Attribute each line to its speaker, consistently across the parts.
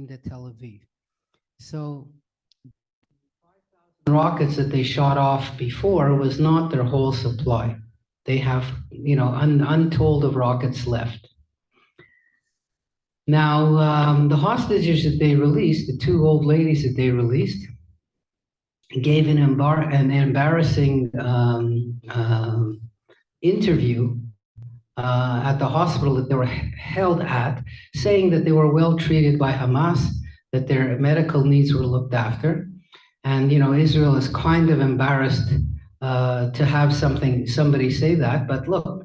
Speaker 1: aimed at Tel Aviv. So the rockets that they shot off before was not their whole supply. They have, untold of rockets left. Now, the hostages that they released, the two old ladies that they released, gave an embarrassing interview at the hospital that they were held at, saying that they were well treated by Hamas, that their medical needs were looked after. And, Israel is kind of embarrassed to have somebody say that. But look,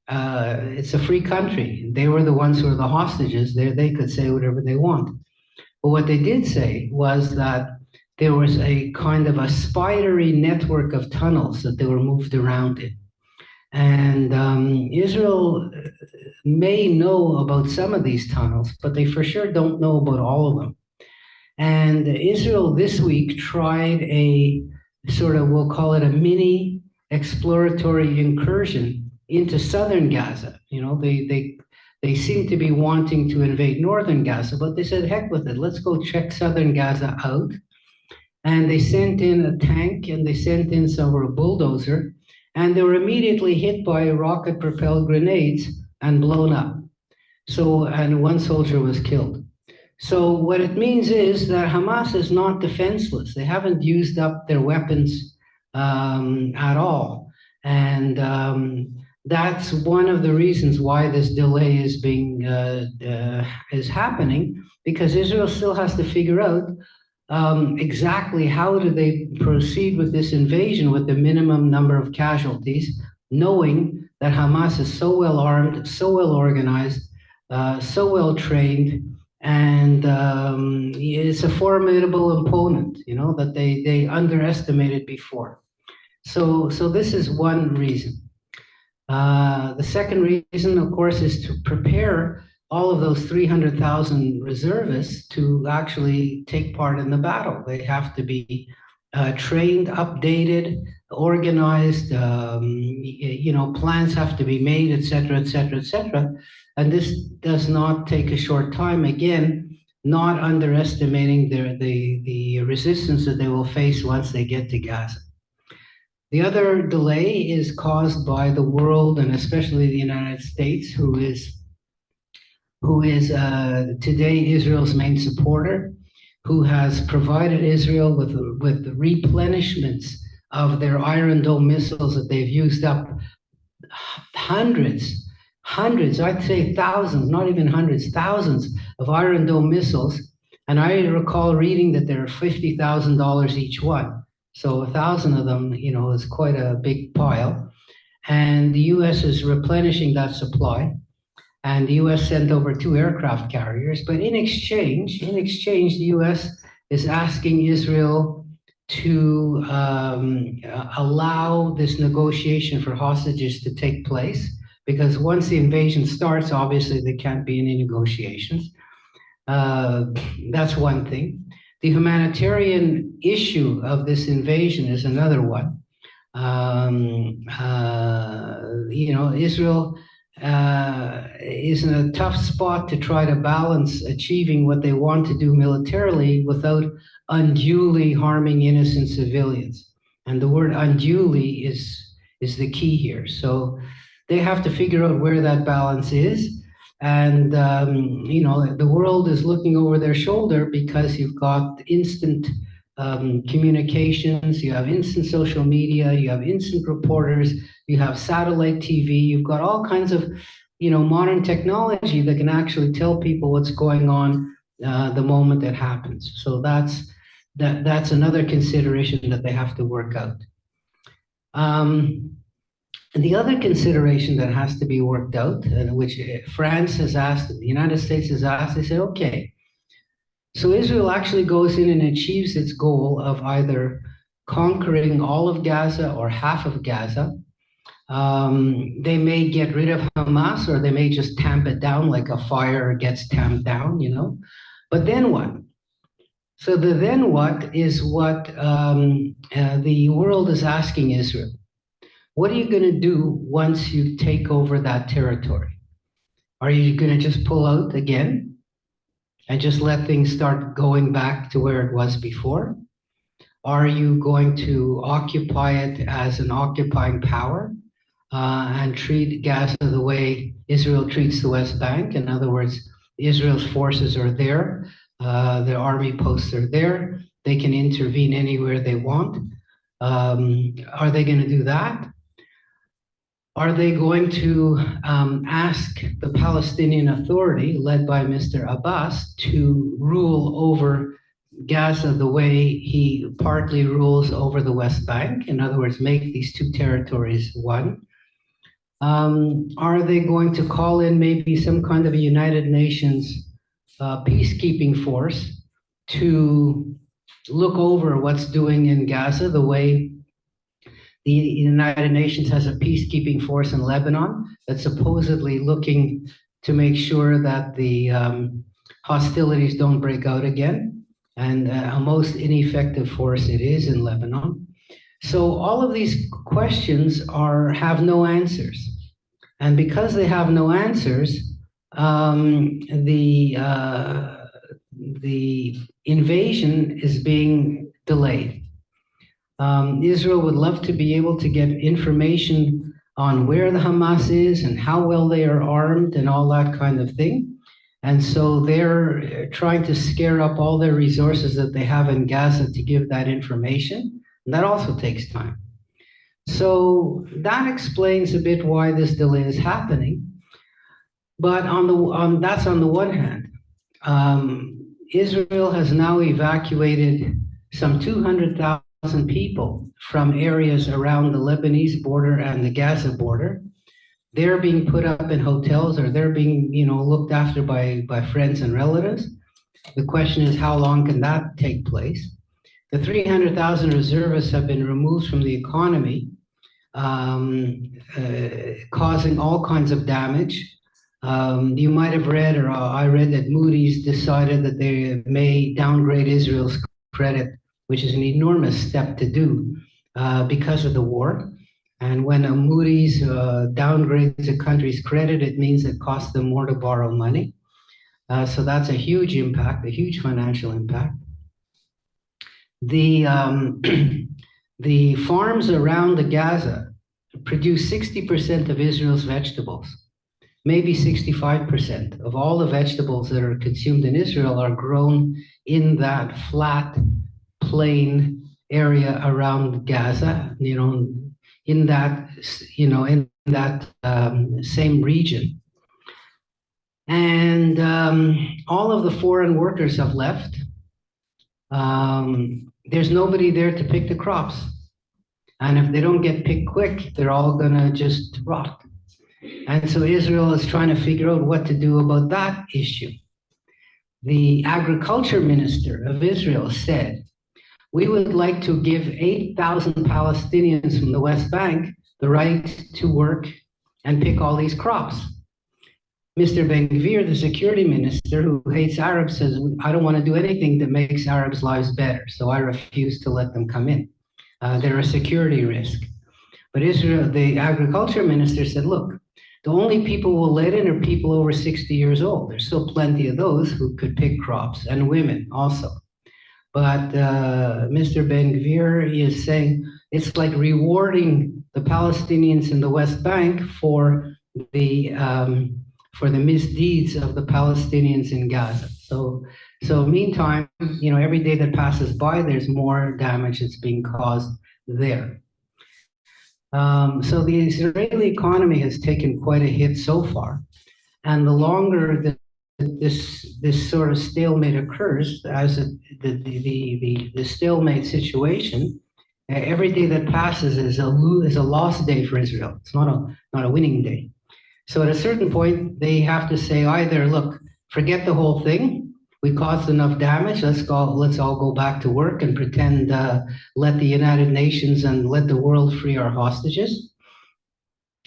Speaker 1: it's a free country. They were the ones who were the hostages. They could say whatever they want. But what they did say was that there was a kind of a spidery network of tunnels that they were moved around in. And Israel may know about some of these tunnels, but they for sure don't know about all of them. And Israel this week tried a sort of, we'll call it a mini exploratory incursion into southern Gaza. They seem to be wanting to invade northern Gaza, but they said, heck with it, let's go check southern Gaza out. And they sent in a tank and they sent in a bulldozer, and they were immediately hit by rocket-propelled grenades and blown up. And one soldier was killed. So what it means is that Hamas is not defenseless. They haven't used up their weapons at all. And that's one of the reasons why this delay is happening, because Israel still has to figure out exactly how do they proceed with this invasion with the minimum number of casualties, knowing that Hamas is so well armed, so well organized, so well trained, and it's a formidable opponent, that they underestimated before. So this is one reason. The second reason, of course, is to prepare all of those 300,000 reservists to actually take part in the battle. They have to be trained, updated, organized, plans have to be made, et cetera, et cetera, et cetera. And this does not take a short time. Again, not underestimating the resistance that they will face once they get to Gaza. The other delay is caused by the world, and especially the United States, who is today Israel's main supporter, who has provided Israel with replenishments of their Iron Dome missiles that they've used up hundreds, I'd say thousands, not even hundreds, thousands of Iron Dome missiles. And I recall reading that they're $50,000 each one. So 1,000 of them, is quite a big pile. And the US is replenishing that supply. And the US sent over 2 aircraft carriers. But in exchange, the US is asking Israel to allow this negotiation for hostages to take place. Because once the invasion starts, obviously there can't be any negotiations. That's one thing. The humanitarian issue of this invasion is another one. Israel is in a tough spot to try to balance achieving what they want to do militarily without unduly harming innocent civilians. And the word unduly is the key here. So they have to figure out where that balance is. And, the world is looking over their shoulder because you've got instant communications, you have instant social media, you have instant reporters, you have satellite TV, you've got all kinds of, modern technology that can actually tell people what's going on the moment it happens. So that's another consideration that they have to work out. And the other consideration that has to be worked out, which France has asked, the United States has asked, they say, okay, so Israel actually goes in and achieves its goal of either conquering all of Gaza or half of Gaza. They may get rid of Hamas, or they may just tamp it down like a fire gets tamped down, But then what? So the then what is what the world is asking Israel. What are you going to do once you take over that territory? Are you going to just pull out again? and just let things start going back to where it was before? Are you going to occupy it as an occupying power and treat Gaza the way Israel treats the West Bank? In other words, Israel's forces are there, the army posts are there, they can intervene anywhere they want. Are they going to do that? Are they going to ask the Palestinian Authority, led by Mr. Abbas, to rule over Gaza the way he partly rules over the West Bank? In other words, make these two territories one. Are they going to call in maybe some kind of a United Nations peacekeeping force to look over what's doing in Gaza the way the United Nations has a peacekeeping force in Lebanon that's supposedly looking to make sure that the hostilities don't break out again, and a most ineffective force it is in Lebanon. So all of these questions have no answers. And because they have no answers, the invasion is being delayed. Israel would love to be able to get information on where the Hamas is and how well they are armed and all that kind of thing. And so they're trying to scare up all their resources that they have in Gaza to give that information. And that also takes time. So that explains a bit why this delay is happening. But that's on the one hand. Israel has now evacuated some 200,000 people from areas around the Lebanese border and the Gaza border. They're being put up in hotels, or they're being, looked after by friends and relatives. The question is, how long can that take place? The 300,000 reservists have been removed from the economy, causing all kinds of damage. You might have read, or I read, that Moody's decided that they may downgrade Israel's credit, which is an enormous step to do because of the war. And when a Moody's downgrades a country's credit, it means it costs them more to borrow money. So that's a huge impact, a huge financial impact. The the farms around the Gaza produce 60% of Israel's vegetables. Maybe 65% of all the vegetables that are consumed in Israel are grown in that flat, plain area around Gaza, in that same region. And all of the foreign workers have left. There's nobody there to pick the crops. And if they don't get picked quick, they're all gonna just rot. And so Israel is trying to figure out what to do about that issue. The agriculture minister of Israel said, "We would like to give 8,000 Palestinians from the West Bank the right to work and pick all these crops." Mr. Ben-Gvir, the security minister who hates Arabs, says, "I don't want to do anything that makes Arabs' lives better, so I refuse to let them come in. They're a security risk." But Israel, the agriculture minister said, "Look, the only people we'll let in are people over 60 years old. There's still plenty of those who could pick crops, and women also." But Mr. Ben-Gvir is saying it's like rewarding the Palestinians in the West Bank for the misdeeds of the Palestinians in Gaza. So meantime, every day that passes by, there's more damage that's being caused there. So the Israeli economy has taken quite a hit so far, and the longer that this sort of stalemate occurs, as the stalemate situation, every day that passes is a lost day for Israel. It's not a winning day. So at a certain point, they have to say either, look, forget the whole thing. We caused enough damage. Let's all go back to work and pretend, let the United Nations and let the world free our hostages.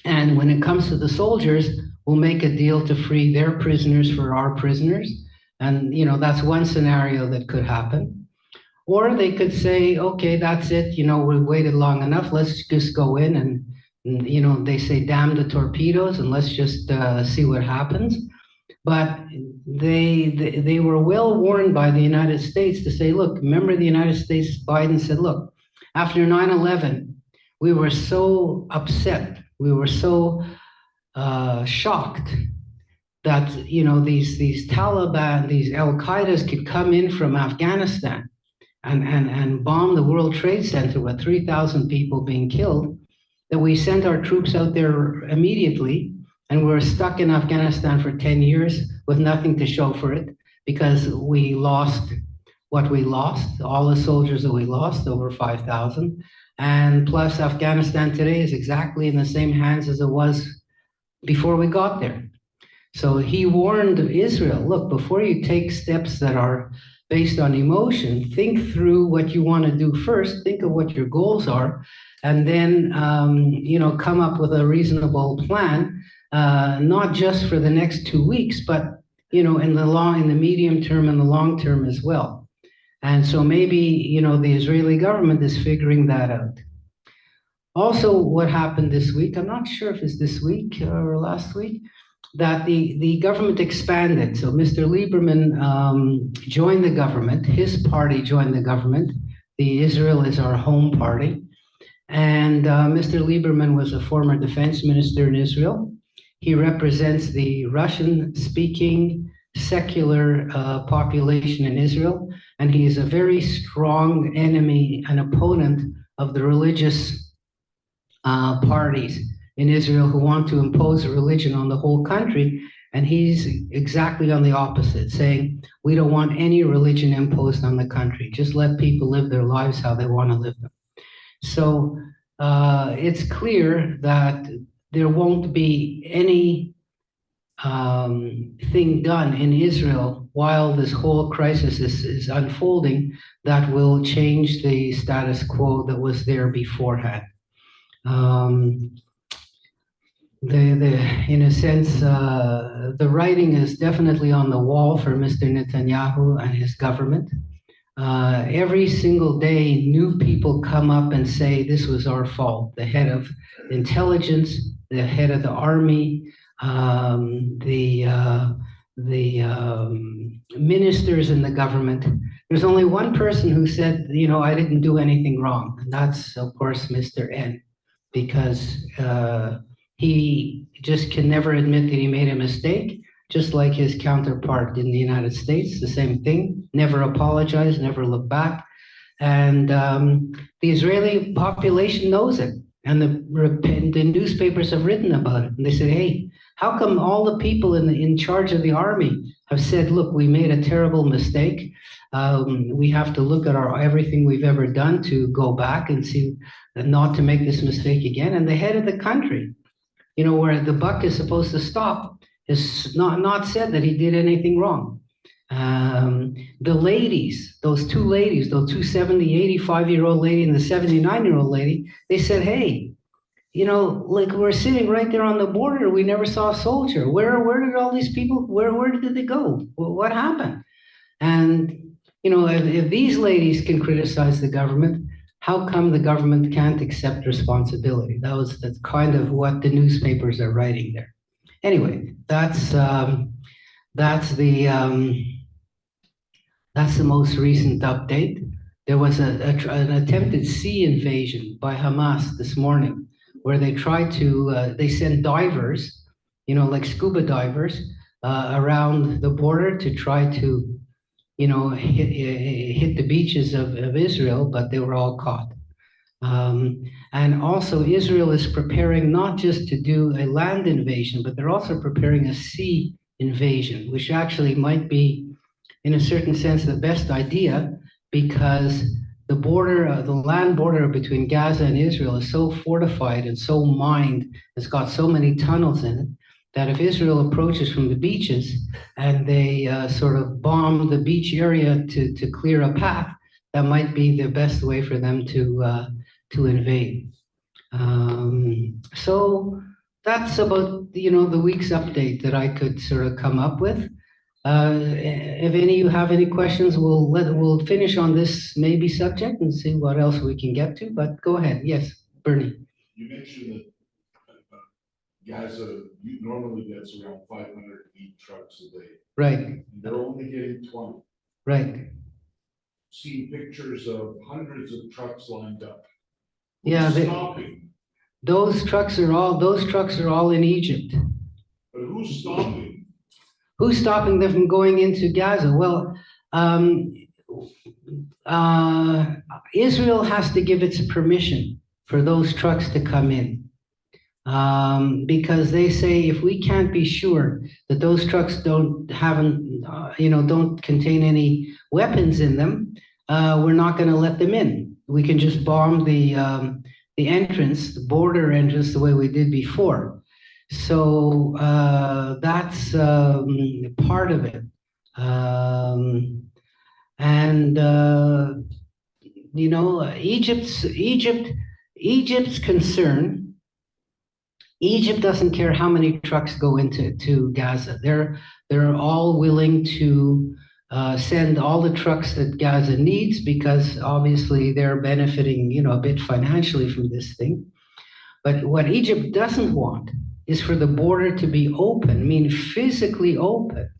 Speaker 1: And when it comes to the soldiers, we'll make a deal to free their prisoners for our prisoners. And, that's one scenario that could happen. Or they could say, okay, that's it. We've waited long enough. Let's just go in and they say, damn the torpedoes, and let's just see what happens. But they were well warned by the United States to say, look, remember the United States, Biden said, look, after 9/11, we were so upset, we were so shocked that these Taliban, these Al Qaeda's could come in from Afghanistan and bomb the World Trade Center with 3,000 people being killed, that we sent our troops out there immediately, and we're stuck in Afghanistan for 10 years with nothing to show for it because we lost what we lost, all the soldiers that we lost, over 5,000. And plus, Afghanistan today is exactly in the same hands as it was before we got there. So he warned Israel, look, before you take steps that are based on emotion, think through what you want to do first, think of what your goals are, and then come up with a reasonable plan, not just for the next 2 weeks, but in the medium term and the long term as well. And so maybe the Israeli government is figuring that out. Also, what happened this week, I'm not sure if it's this week or last week, that the government expanded. So Mr. Lieberman joined the government. His party joined the government. The Israel is Our Home Party. And Mr. Lieberman was a former defense minister in Israel. He represents the Russian-speaking secular population in Israel, and he is a very strong enemy and opponent of the religious parties in Israel who want to impose religion on the whole country. And he's exactly on the opposite, saying, we don't want any religion imposed on the country. Just let people live their lives how they want to live them. So it's clear that there won't be any thing done in Israel while this whole crisis is unfolding that will change the status quo that was there beforehand. In a sense, the writing is definitely on the wall for Mr. Netanyahu and his government. Every single day, new people come up and say, this was our fault. The head of intelligence, the head of the army, the ministers in the government. There's only one person who said, I didn't do anything wrong. And that's, of course, Mr. N, because he just can never admit that he made a mistake, just like his counterpart in the United States, the same thing, never apologize, never look back. And the Israeli population knows it. And the newspapers have written about it. And they said, hey, how come all the people in charge of the army have said, look, we made a terrible mistake. We have to look at everything we've ever done to go back and see not to make this mistake again. And the head of the country, where the buck is supposed to stop, has not said that he did anything wrong. The ladies, those two ladies, those two 85-year-old lady and the 79-year-old lady, they said, hey, like we're sitting right there on the border. We never saw a soldier. Where did all these people, where did they go? What happened? And, if these ladies can criticize the government, how come the government can't accept responsibility? That's kind of what the newspapers are writing there. Anyway, that's the most recent update. There was an attempted sea invasion by Hamas this morning, where they tried to they sent divers, like scuba divers, around the border to try to hit the beaches of Israel, but they were all caught. And also Israel is preparing not just to do a land invasion, but they're also preparing a sea invasion, which actually might be, in a certain sense, the best idea, because the border, the land border between Gaza and Israel is so fortified and so mined, it's got so many tunnels in it, that if Israel approaches from the beaches and they sort of bomb the beach area to clear a path, that might be the best way for them to invade. So that's about the week's update that I could sort of come up with. If any of you have any questions, we'll finish on this maybe subject and see what else we can get to. But go ahead, yes, Bernie.
Speaker 2: You mentioned that Gaza normally gets around 500 meat trucks a day.
Speaker 1: Right.
Speaker 2: And they're only getting 20.
Speaker 1: Right.
Speaker 2: Seen pictures of hundreds of trucks lined up.
Speaker 1: Yeah,
Speaker 2: stopping?
Speaker 1: Those trucks are all in Egypt.
Speaker 2: But who's stopping?
Speaker 1: Who's stopping them from going into Gaza? Well, Israel has to give its permission for those trucks to come in. Because they say if we can't be sure that those trucks don't contain any weapons in them, we're not going to let them in. We can just bomb the entrance, the border entrance, the way we did before. So that's part of it. Egypt's concern. Egypt doesn't care how many trucks go into Gaza. They're all willing to send all the trucks that Gaza needs because obviously they're benefiting, a bit financially from this thing. But what Egypt doesn't want is for the border to be open, physically open,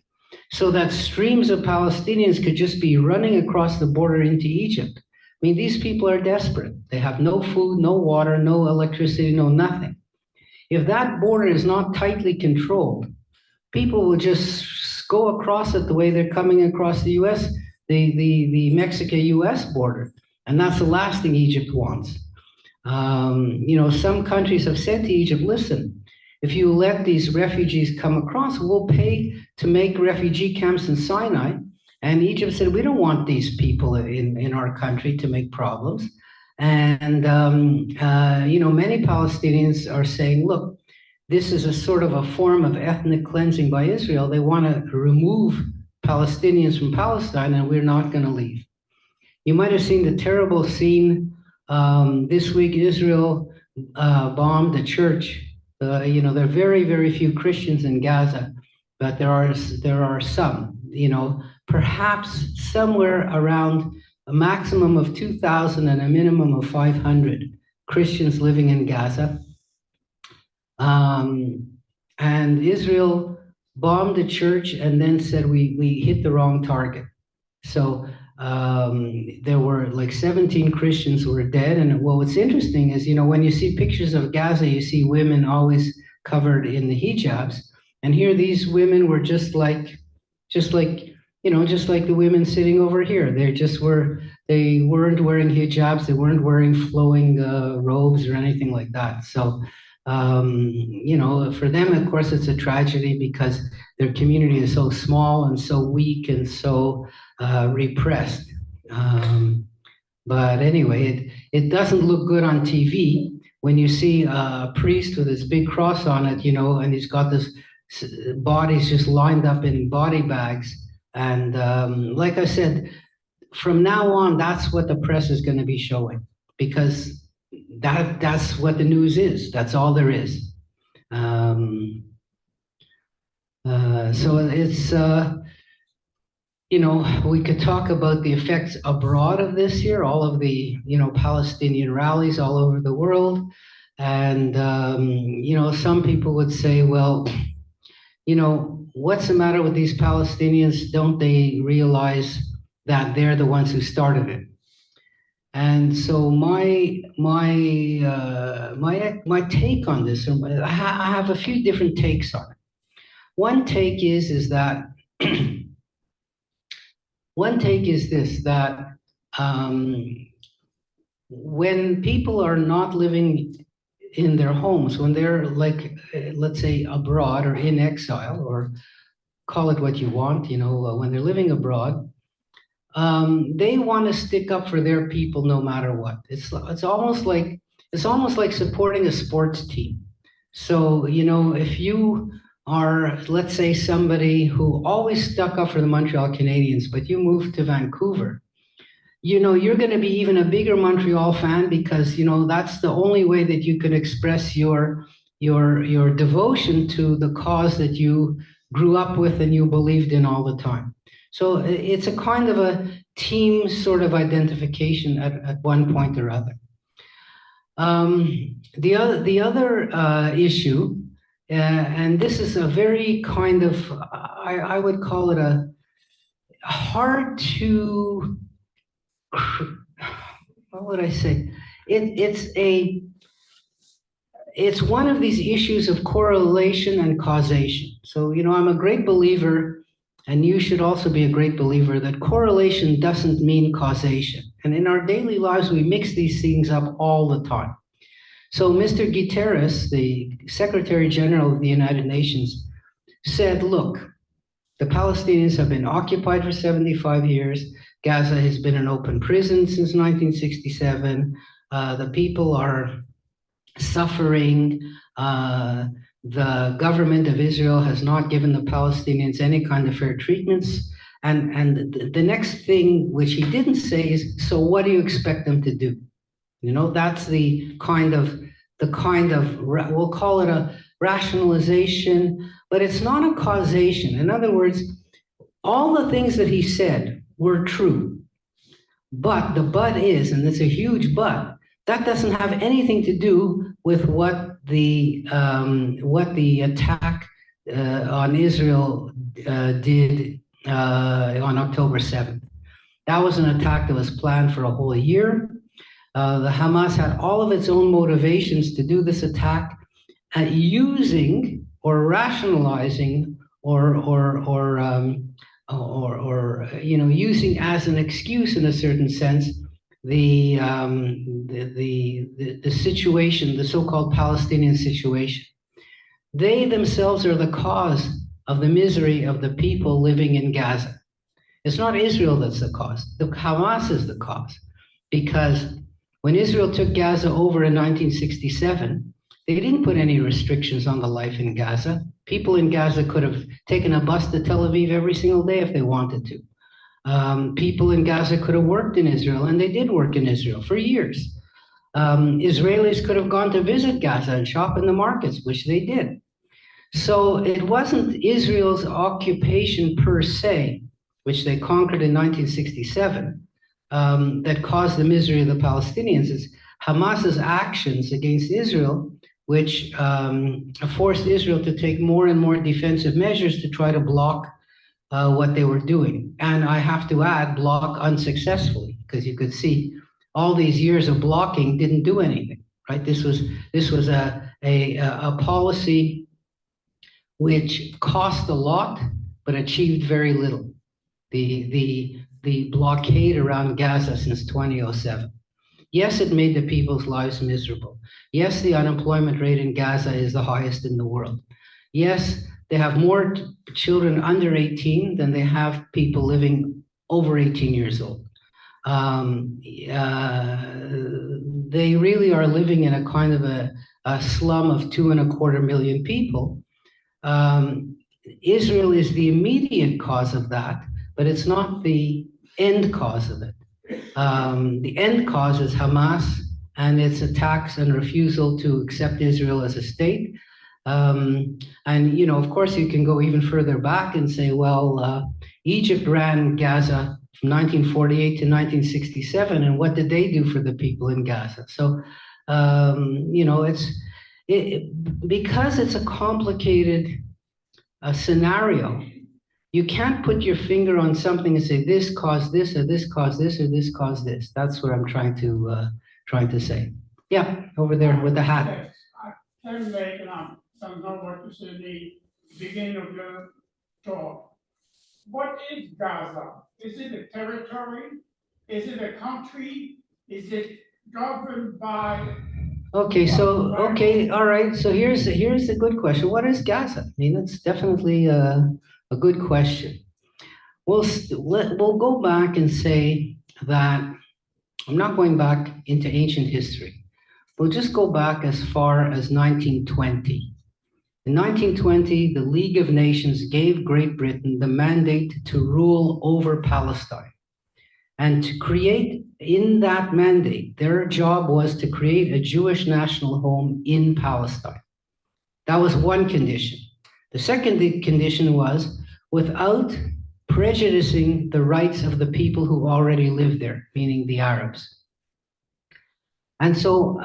Speaker 1: so that streams of Palestinians could just be running across the border into Egypt. These people are desperate. They have no food, no water, no electricity, no nothing. If that border is not tightly controlled, people will just go across it the way they're coming across the U.S., the Mexico-U.S. border. And that's the last thing Egypt wants. Some countries have said to Egypt, listen, if you let these refugees come across, we'll pay to make refugee camps in Sinai. And Egypt said, we don't want these people in our country to make problems. And, many Palestinians are saying, look, this is a sort of a form of ethnic cleansing by Israel. They want to remove Palestinians from Palestine, and we're not going to leave. You might have seen the terrible scene this week. Israel bombed a church. There are very, very few Christians in Gaza, but there are some, perhaps somewhere around a maximum of 2,000 and a minimum of 500 Christians living in Gaza. And Israel bombed the church and then said we hit the wrong target. So there were like 17 Christians who were dead. And what's interesting is, when you see pictures of Gaza, you see women always covered in the hijabs. And here these women were just like the women sitting over here. They weren't wearing hijabs, they weren't wearing flowing robes or anything like that. So, for them, of course, it's a tragedy because their community is so small and so weak and so repressed. But anyway, it doesn't look good on TV when you see a priest with this big cross on it, and he's got this bodies just lined up in body bags. And like I said, from now on, that's what the press is going to be showing, because that's what the news is. That's all there is. So it's, we could talk about the effects abroad of this year, all of the, Palestinian rallies all over the world. And, some people would say, well, what's the matter with these Palestinians? Don't they realize that they're the ones who started it? And so my take on this, I have a few different takes on it. One take is that when people are not living in their homes, when they're like, let's say, abroad or in exile, or call it what you want, when they're living abroad, they want to stick up for their people no matter what. It's almost like supporting a sports team. So, if you are, let's say, somebody who always stuck up for the Montreal Canadiens, but you moved to Vancouver, you're going to be even a bigger Montreal fan because, that's the only way that you can express your devotion to the cause that you grew up with and you believed in all the time. So it's a kind of a team sort of identification at one point or other. The other issue and this is a very kind of, I would call it a hard to, what would I say? It's one of these issues of correlation and causation. So, I'm a great believer, and you should also be a great believer, that correlation doesn't mean causation. And in our daily lives, we mix these things up all the time. So Mr. Guterres, the Secretary General of the United Nations, said, look, the Palestinians have been occupied for 75 years. Gaza has been an open prison since 1967. The people are suffering. The government of Israel has not given the Palestinians any kind of fair treatments. And the next thing, which he didn't say, is, so what do you expect them to do? That's the kind of, we'll call it a rationalization, but it's not a causation. In other words, all the things that he said were true. But the but is, and it's a huge but, that doesn't have anything to do with what the attack on Israel did on October 7th. That was an attack that was planned for a whole year. The Hamas had all of its own motivations to do this attack, using or rationalizing or using as an excuse, in a certain sense, the situation, the so-called Palestinian situation. They themselves are the cause of the misery of the people living in Gaza. It's not Israel that's the cause. The Hamas is the cause, because when Israel took Gaza over in 1967, they didn't put any restrictions on the life in Gaza. People in Gaza could have taken a bus to Tel Aviv every single day if they wanted to. People in Gaza could have worked in Israel, and they did work in Israel for years. Israelis could have gone to visit Gaza and shop in the markets, which they did. So it wasn't Israel's occupation per se, which they conquered in 1967, that caused the misery of the Palestinians. It's Hamas's actions against Israel, which forced Israel to take more and more defensive measures to try to block what they were doing. And I have to add, block unsuccessfully, because you could see all these years of blocking didn't do anything, right? This was a policy which cost a lot but achieved very little. The blockade around Gaza since 2007. Yes, it made the people's lives miserable. Yes, the unemployment rate in Gaza is the highest in the world. Yes, they have more children under 18 than they have people living over 18 years old. They really are living in a kind of a slum of 2.25 million people. Israel is the immediate cause of that, but it's not the end cause of it. The end cause is Hamas and its attacks and refusal to accept Israel as a state. And, of course, you can go even further back and say, well, Egypt ran Gaza from 1948 to 1967, and what did they do for the people in Gaza? So, because it's a complicated scenario, you can't put your finger on something and say this caused this, or this caused this, or this caused this. That's what I'm trying to say. Yeah, over there with the hat.
Speaker 3: Yes, I can make some know what you said in the beginning of your talk. What is Gaza? Is it a territory? Is it a country? Is it governed by?
Speaker 1: Okay, all right. So here's a good question. What is Gaza? I mean, that's definitely a good question. We'll go back and say that I'm not going back into ancient history. We'll just go back as far as 1920. In 1920, the League of Nations gave Great Britain the mandate to rule over Palestine. And to create, in that mandate, their job was to create a Jewish national home in Palestine. That was one condition. The second condition was, without prejudicing the rights of the people who already lived there, meaning the Arabs. And so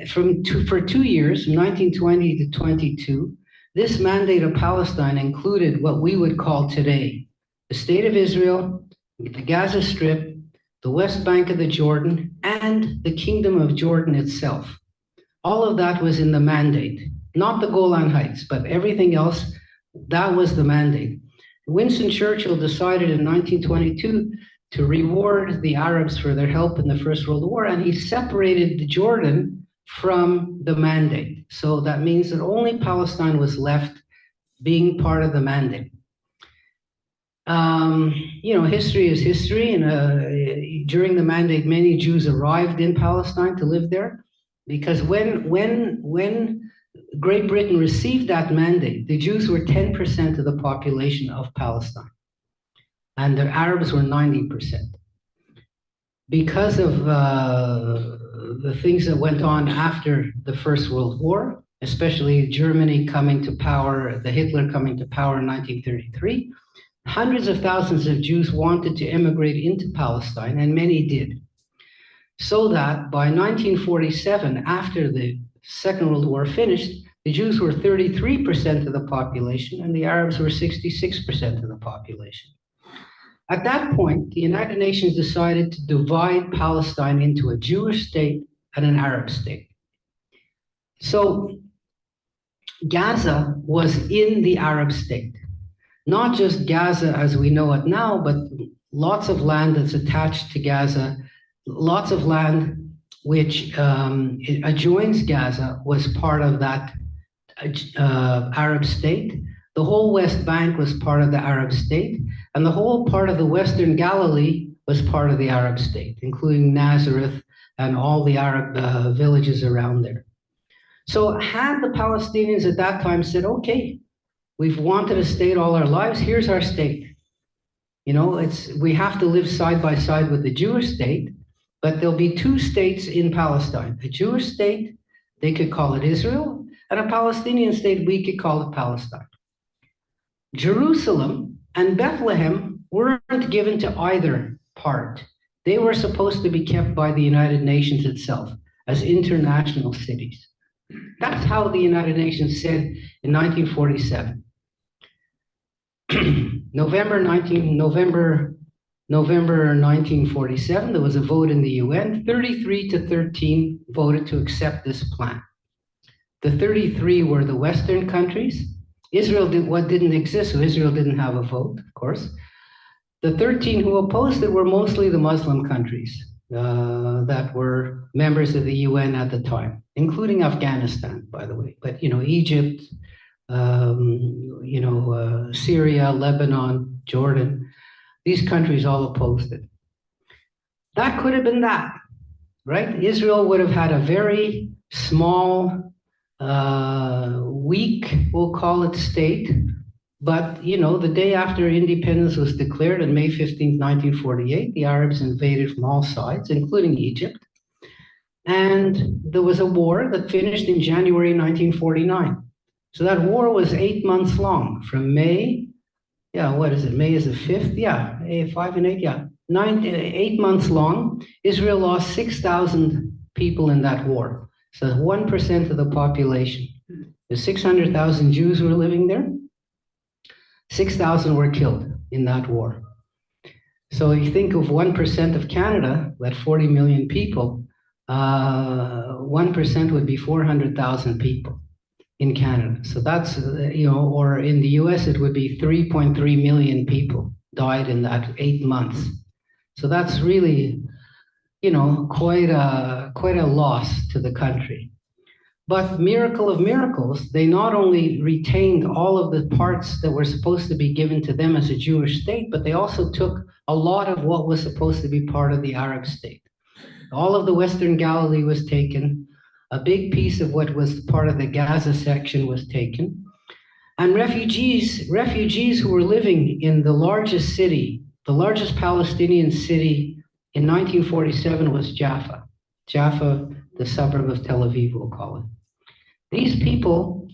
Speaker 1: for 2 years, from 1920 to 22, This mandate of Palestine included what we would call today the State of Israel, the Gaza Strip, the West Bank of the Jordan, and the Kingdom of Jordan itself. All of that was in the mandate, not the Golan Heights, but everything else, that was the mandate. Winston Churchill decided in 1922 to reward the Arabs for their help in the First World War, and he separated the Jordan from the mandate. So that means that only Palestine was left being part of the mandate. History is history, and during the mandate, many Jews arrived in Palestine to live there, because when Great Britain received that mandate, the Jews were 10% of the population of Palestine, and the Arabs were 90%. Because of the things that went on after the First World War, especially Germany coming to power, the Hitler coming to power in 1933, hundreds of thousands of Jews wanted to immigrate into Palestine, and many did. So that by 1947, after the Second World War finished, the Jews were 33% of the population, and the Arabs were 66% of the population. At that point, the United Nations decided to divide Palestine into a Jewish state and an Arab state. So Gaza was in the Arab state. Not just Gaza as we know it now, but lots of land that's attached to Gaza, lots of land which adjoins Gaza was part of that Arab state. The whole West Bank was part of the Arab state, and the whole part of the Western Galilee was part of the Arab state, including Nazareth and all the Arab villages around there. So had the Palestinians at that time said, okay, we've wanted a state all our lives, here's our state. We have to live side by side with the Jewish state, but there'll be two states in Palestine. A Jewish state, they could call it Israel, and a Palestinian state, we could call it Palestine. Jerusalem and Bethlehem weren't given to either part. They were supposed to be kept by the United Nations itself as international cities. That's how the United Nations said in 1947. November 1947, there was a vote in the UN. 33-13 voted to accept this plan. The 33 were the Western countries. Israel didn't exist, so Israel didn't have a vote, of course. The 13 who opposed it were mostly the Muslim countries that were members of the UN at the time, including Afghanistan, by the way. But Egypt, Syria, Lebanon, Jordan, these countries all opposed it. That could have been that, right? Israel would have had a very small, weak, we'll call it, state. But, the day after independence was declared on May 15, 1948, the Arabs invaded from all sides, including Egypt. And there was a war that finished in January 1949. So that war was 8 months long, from May, May is the 5th? 5 and 8, 8 months long. Israel lost 6,000 people in that war. So 1% of the population. The 600,000 Jews were living there. 6,000 were killed in that war. So you think of 1% of Canada, that 40 million people, 1% would be 400,000 people in Canada. So that's, or in the US, it would be 3.3 million people died in that 8 months. So that's really, quite a loss to the country. But miracle of miracles, they not only retained all of the parts that were supposed to be given to them as a Jewish state, but they also took a lot of what was supposed to be part of the Arab state. All of the Western Galilee was taken. A big piece of what was part of the Gaza section was taken. And refugees who were living in the largest city, the largest Palestinian city in 1947 was Jaffa. Jaffa, the suburb of Tel Aviv, we'll call it. These people,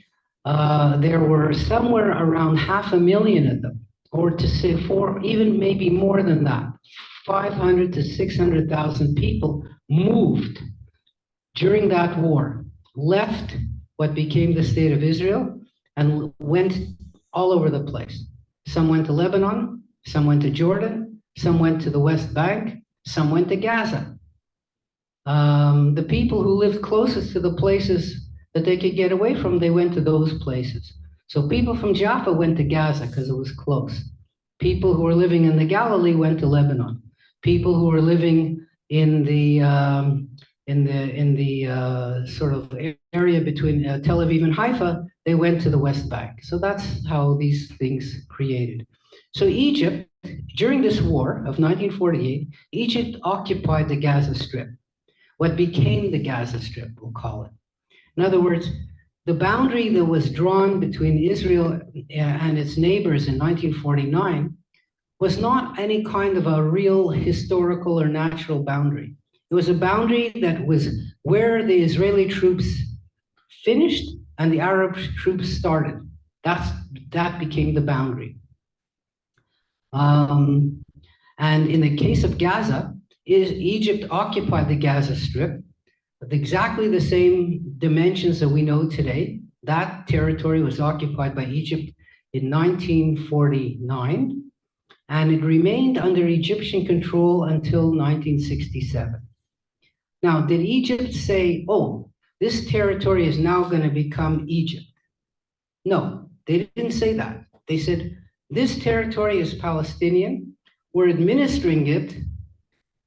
Speaker 1: there were somewhere around 500,000 of them, or to say even maybe more than that, 500 to 600,000 people moved during that war, left what became the state of Israel, and went all over the place. Some went to Lebanon, some went to Jordan, some went to the West Bank, some went to Gaza. The people who lived closest to the places that they could get away from, they went to those places. So people from Jaffa went to Gaza because it was close. People who were living in the Galilee went to Lebanon. People who were living in the sort of area between Tel Aviv and Haifa, they went to the West Bank. So that's how these things created. So Egypt, during this war of 1948, Egypt occupied the Gaza Strip, what became the Gaza Strip, we'll call it. In other words, the boundary that was drawn between Israel and its neighbors in 1949 was not any kind of a real historical or natural boundary. It was a boundary that was where the Israeli troops finished and the Arab troops started. That became the boundary. And in the case of Gaza, Egypt occupied the Gaza Strip with exactly the same dimensions that we know today. That territory was occupied by Egypt in 1949, and it remained under Egyptian control until 1967. Now, did Egypt say, oh, this territory is now going to become Egypt? No, they didn't say that. They said, this territory is Palestinian, we're administering it,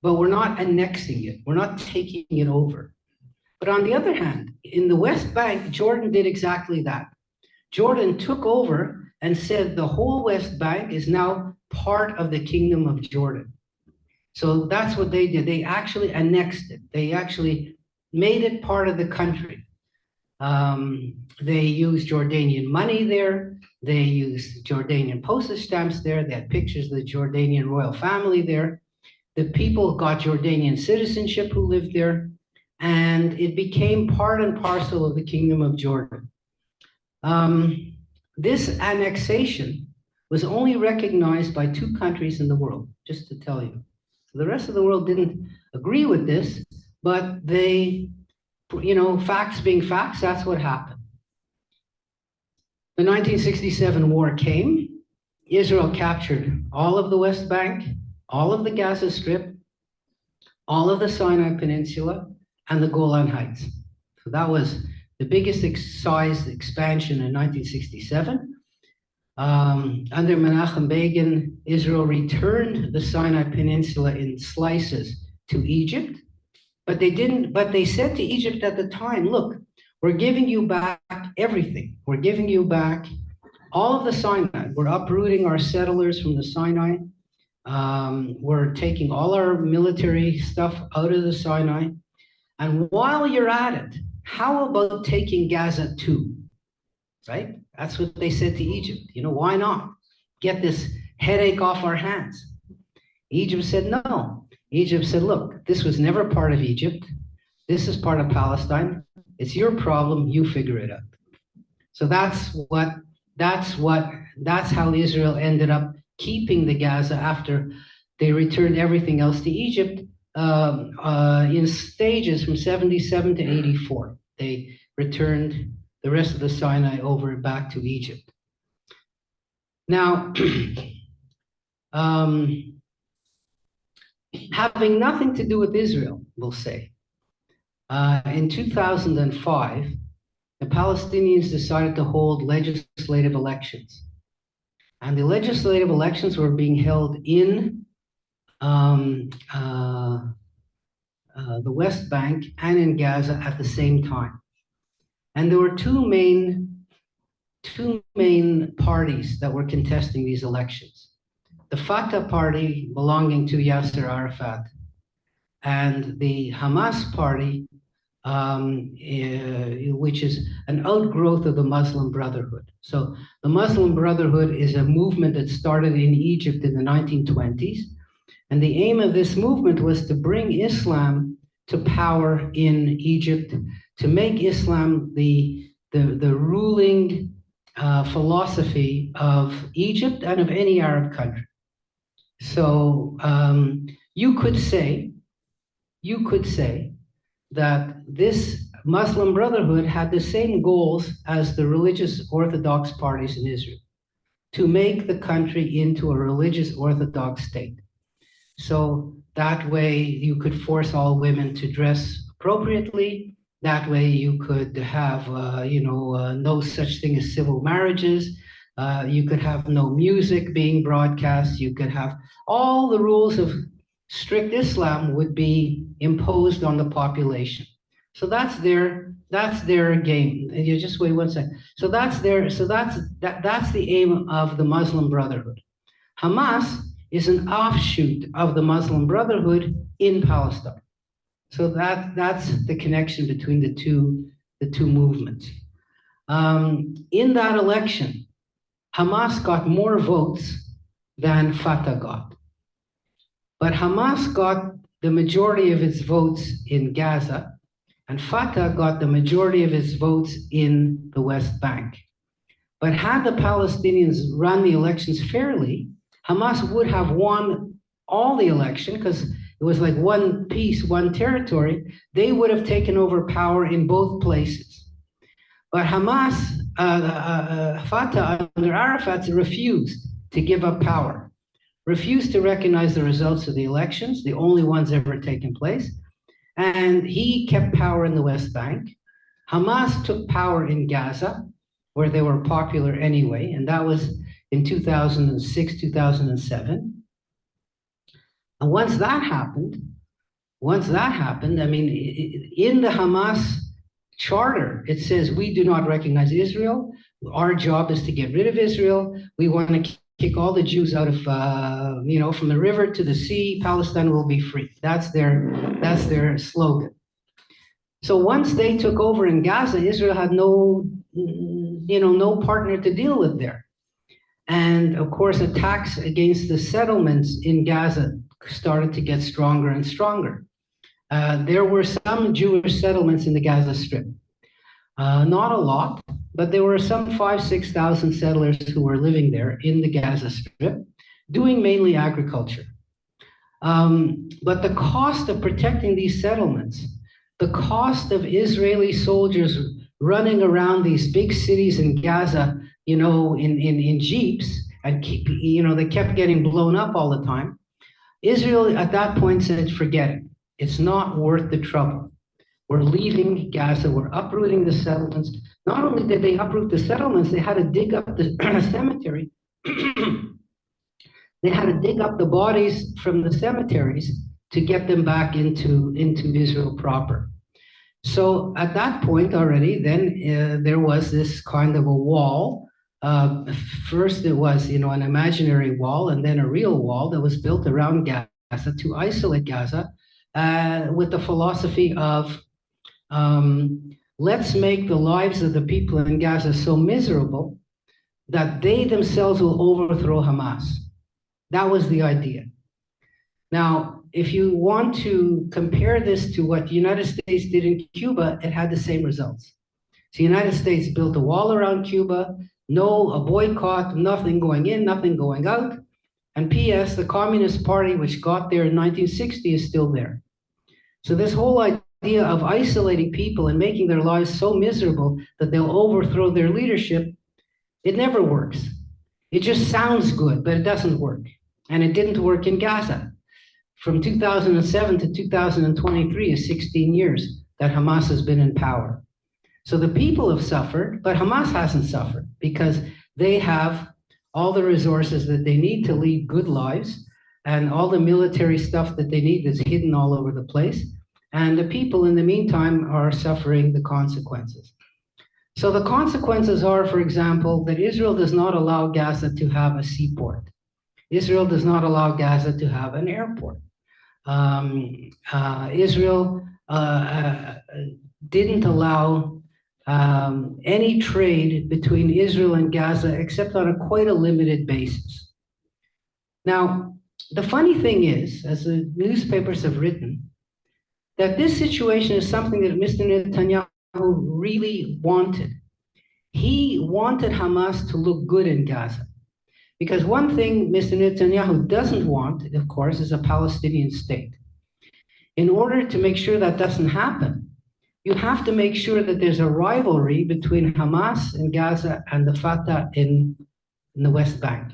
Speaker 1: but we're not annexing it, we're not taking it over. But on the other hand, in the West Bank, Jordan did exactly that. Jordan took over and said the whole West Bank is now part of the Kingdom of Jordan. So that's what they did. They actually annexed it. They actually made it part of the country. They used Jordanian money there. They used Jordanian postage stamps there. They had pictures of the Jordanian royal family there. The people got Jordanian citizenship who lived there, and it became part and parcel of the Kingdom of Jordan. This annexation was only recognized by 2 countries in the world, just to tell you. So the rest of the world didn't agree with this, but they, facts being facts, that's what happened. The 1967 war came. Israel captured all of the West Bank, all of the Gaza Strip, all of the Sinai Peninsula, and the Golan Heights. So that was the biggest size expansion in 1967. Under Menachem Begin, Israel returned the Sinai Peninsula in slices to Egypt, but they said to Egypt at the time, look, we're giving you back everything. We're giving you back all of the Sinai. We're uprooting our settlers from the Sinai. We're taking all our military stuff out of the Sinai. And while you're at it, how about taking Gaza too? Right? That's what they said to Egypt. Why not? Get this headache off our hands. Egypt said no. Egypt said, look, this was never part of Egypt. This is part of Palestine. It's your problem. You figure it out. So that's how Israel ended up keeping the Gaza after they returned everything else to Egypt in stages from 77 to 84. They returned the rest of the Sinai over back to Egypt. Now, having nothing to do with Israel, we'll say, in 2005, the Palestinians decided to hold legislative elections. And the legislative elections were being held in the West Bank and in Gaza at the same time. And there were two main parties that were contesting these elections. The Fatah party belonging to Yasser Arafat and the Hamas party, which is an outgrowth of the Muslim Brotherhood. So the Muslim Brotherhood is a movement that started in Egypt in the 1920s. And the aim of this movement was to bring Islam to power in Egypt, to make Islam the ruling philosophy of Egypt and of any Arab country. So you could say that this Muslim Brotherhood had the same goals as the religious Orthodox parties in Israel, to make the country into a religious Orthodox state. So that way you could force all women to dress appropriately. That way you could have, no such thing as civil marriages. You could have no music being broadcast. You could have all the rules of strict Islam would be imposed on the population. So that's their game. You just wait one second. So that's the aim of the Muslim Brotherhood. Hamas is an offshoot of the Muslim Brotherhood in Palestine. So that's the connection between the two movements. In that election, Hamas got more votes than Fatah got. But Hamas got the majority of its votes in Gaza, and Fatah got the majority of its votes in the West Bank. But had the Palestinians run the elections fairly, Hamas would have won all the election because it was like one piece, one territory. They would have taken over power in both places. But Hamas, Fatah under Arafat refused to give up power, refused to recognize the results of the elections, the only ones ever taken place. And he kept power in the West Bank. Hamas took power in Gaza, where they were popular anyway, and that was in 2006, 2007. And once that happened, I mean, in the Hamas charter, it says we do not recognize Israel. Our job is to get rid of Israel. We want to kick all the Jews out of, from the river to the sea. Palestine will be free. That's their slogan. So once they took over in Gaza, Israel had no partner to deal with there. And of course, attacks against the settlements in Gaza started to get stronger and stronger. There were some Jewish settlements in the Gaza Strip. Not a lot, but there were some 5,000-6,000 settlers who were living there in the Gaza Strip, doing mainly agriculture. But the cost of protecting these settlements, the cost of Israeli soldiers running around these big cities in Gaza, in jeeps, and they kept getting blown up all the time. Israel at that point said, forget it. It's not worth the trouble. We're leaving Gaza, we're uprooting the settlements. Not only did they uproot the settlements, they had to dig up the cemetery. They had to dig up the bodies from the cemeteries to get them back into Israel proper. So at that point already, then there was this kind of a wall. First it was, an imaginary wall, and then a real wall that was built around Gaza to isolate Gaza with the philosophy of let's make the lives of the people in Gaza so miserable that they themselves will overthrow Hamas. That was the idea. Now, if you want to compare this to what the United States did in Cuba, it had the same results. So the United States built a wall around Cuba, a boycott, nothing going in, nothing going out. And P.S., the Communist Party, which got there in 1960, is still there. So this whole idea of isolating people and making their lives so miserable that they'll overthrow their leadership, it never works. It just sounds good, but it doesn't work. And it didn't work in Gaza. From 2007 to 2023 is 16 years that Hamas has been in power. So the people have suffered, but Hamas hasn't suffered because they have all the resources that they need to lead good lives and all the military stuff that they need that's hidden all over the place. And the people in the meantime are suffering the consequences. So the consequences are, for example, that Israel does not allow Gaza to have a seaport. Israel does not allow Gaza to have an airport. Israel didn't allow any trade between Israel and Gaza except on quite a limited basis. Now, the funny thing is, as the newspapers have written, that this situation is something that Mr. Netanyahu really wanted. He wanted Hamas to look good in Gaza. Because one thing Mr. Netanyahu doesn't want, of course, is a Palestinian state. In order to make sure that doesn't happen, you have to make sure that there's a rivalry between Hamas in Gaza and the Fatah in the West Bank.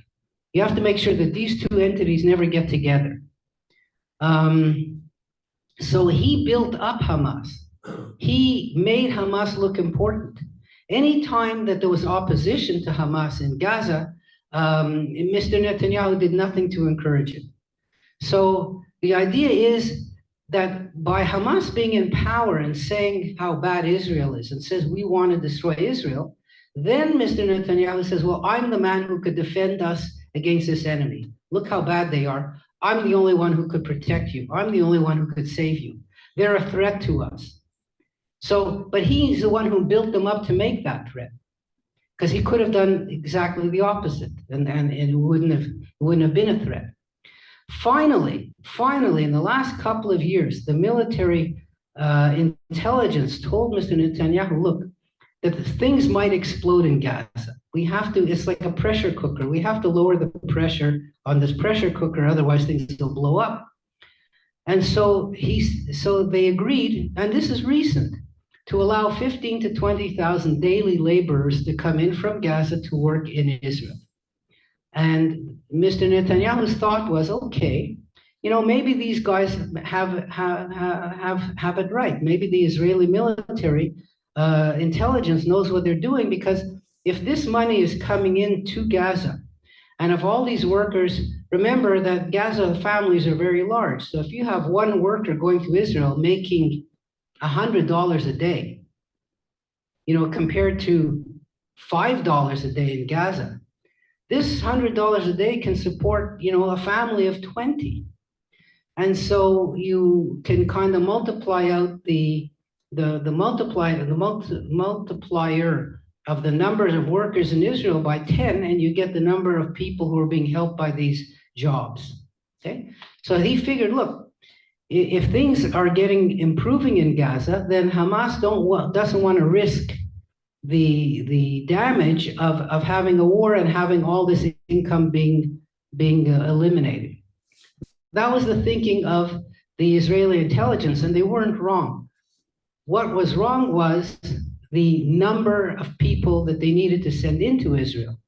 Speaker 1: You have to make sure that these two entities never get together. So he built up Hamas. He made Hamas look important. Anytime that there was opposition to Hamas in Gaza, Mr. Netanyahu did nothing to encourage it. So the idea is that by Hamas being in power and saying how bad Israel is and says we want to destroy Israel, then Mr. Netanyahu says, well, I'm the man who could defend us against this enemy. Look how bad they are. I'm the only one who could protect you. I'm the only one who could save you. They're a threat to us. So, but he's the one who built them up to make that threat, because he could have done exactly the opposite, and it wouldn't have been a threat. Finally, in the last couple of years, the military intelligence told Mr. Netanyahu, look, that things might explode in Gaza. We have to, it's like a pressure cooker. We have to lower the pressure on this pressure cooker, otherwise things will blow up. And so they agreed, and this is recent, to allow 15 to 20,000 daily laborers to come in from Gaza to work in Israel. And Mr. Netanyahu's thought was, okay, you know, maybe these guys have it right. Maybe the Israeli military intelligence knows what they're doing, because if this money is coming in to Gaza, and if all these workers, remember that Gaza families are very large. So if you have one worker going to Israel making $100 a day, you know, compared to $5 a day in Gaza, this $100 a day can support, you know, a family of 20. And so you can kind of multiply out the multiplier of the numbers of workers in Israel by 10, and you get the number of people who are being helped by these jobs. Okay, so he figured, look, if things are improving in Gaza, then Hamas doesn't want to risk the damage of having a war and having all this income being eliminated. That was the thinking of the Israeli intelligence, and they weren't wrong. What was wrong was the number of people that they needed to send into Israel.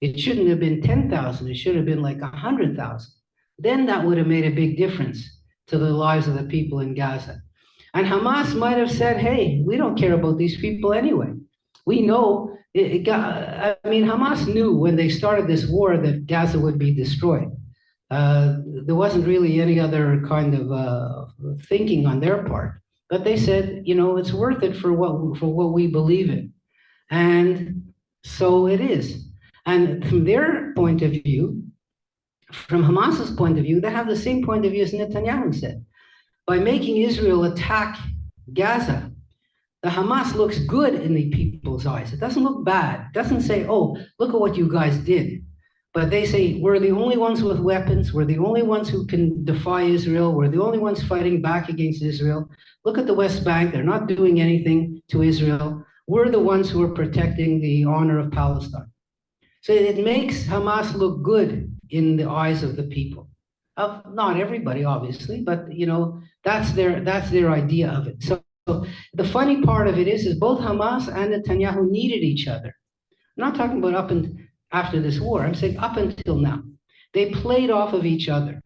Speaker 1: It shouldn't have been 10,000. It should have been like 100,000. Then that would have made a big difference to the lives of the people in Gaza. And Hamas might have said, hey, we don't care about these people anyway. We know, Hamas knew when they started this war that Gaza would be destroyed. There wasn't really any other kind of thinking on their part. But they said, you know, it's worth it for what we believe in. And so it is. And from their point of view, from Hamas's point of view, they have the same point of view as Netanyahu said. By making Israel attack Gaza, the Hamas looks good in the people's eyes. It doesn't look bad. It doesn't say, oh, look at what you guys did. But they say, we're the only ones with weapons. We're the only ones who can defy Israel. We're the only ones fighting back against Israel. Look at the West Bank. They're not doing anything to Israel. We're the ones who are protecting the honor of Palestine. So it makes Hamas look good in the eyes of the people. Not everybody, obviously, but you know, that's their idea of it. So the funny part of it is both Hamas and Netanyahu needed each other. I'm not talking about after this war. I'm saying up until now. They played off of each other.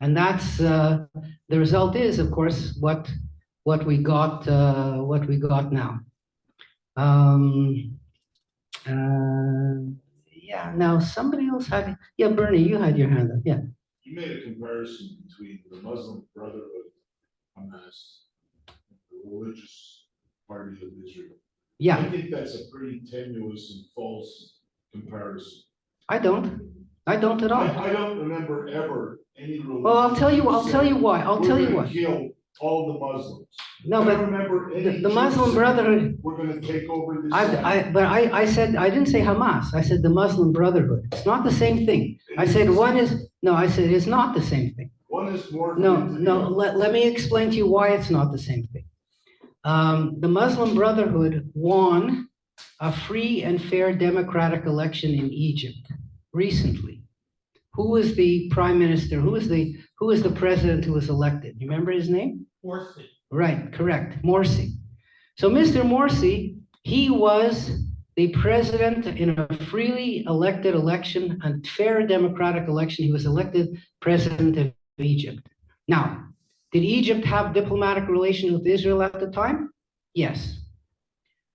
Speaker 1: And that's the result is, of course, what we got now. Yeah. Now somebody else had. Yeah, Bernie, you had your hand up. Yeah.
Speaker 2: You made a comparison between the Muslim Brotherhood, Hamas, and the religious party of Israel.
Speaker 1: Yeah.
Speaker 2: I think that's a pretty tenuous and false comparison.
Speaker 1: I don't at all.
Speaker 2: I don't remember ever any religion.
Speaker 1: Well, I'll tell you why.
Speaker 2: Kill all the Muslims.
Speaker 1: No,
Speaker 2: I
Speaker 1: but
Speaker 2: don't remember any
Speaker 1: the Muslim
Speaker 2: Jews
Speaker 1: Brotherhood.
Speaker 2: We're going to take over this.
Speaker 1: I said, I didn't say Hamas. I said the Muslim Brotherhood. It's not the same thing. I said I said it's not the same thing.
Speaker 2: One is more.
Speaker 1: No. Let me explain to you why it's not the same thing. The Muslim Brotherhood won a free and fair democratic election in Egypt recently. Who was the prime minister? Who was the president who was elected? You remember his name?
Speaker 3: Morsi.
Speaker 1: Right, correct, Morsi. So Mr. Morsi, he was the president in a freely elected election, a fair democratic election. He was elected president of Egypt. Now, did Egypt have diplomatic relations with Israel at the time? Yes.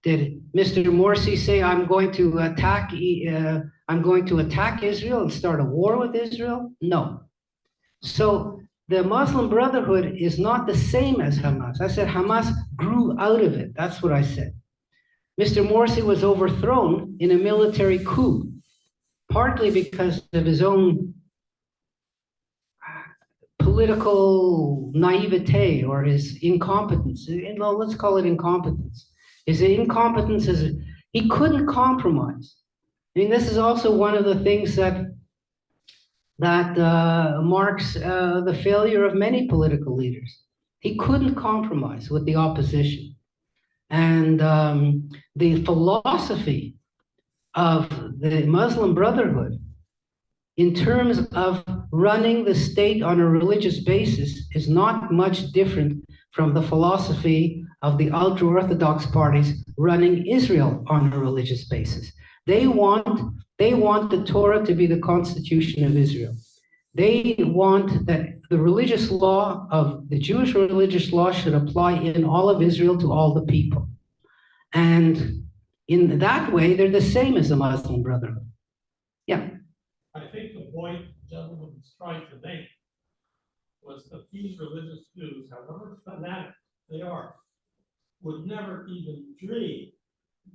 Speaker 1: Did Mr. Morsi say, I'm going to attack Israel and start a war with Israel? No. So the Muslim Brotherhood is not the same as Hamas. I said Hamas grew out of it. That's what I said. Mr. Morsi was overthrown in a military coup, partly because of his own political naivete or his incompetence. Let's call it incompetence. His incompetence is he couldn't compromise. I mean, this is also one of the things that marks the failure of many political leaders. He couldn't compromise with the opposition. And the philosophy of the Muslim Brotherhood in terms of running the state on a religious basis is not much different from the philosophy of the ultra-Orthodox parties running Israel on a religious basis. They want the Torah to be the constitution of Israel. They want that the religious law of the Jewish religious law should apply in all of Israel to all the people. And in that way, they're the same as the Muslim Brotherhood. Yeah.
Speaker 4: I think the point the gentleman was trying to make was that these religious Jews, however fanatic they are, would never even dream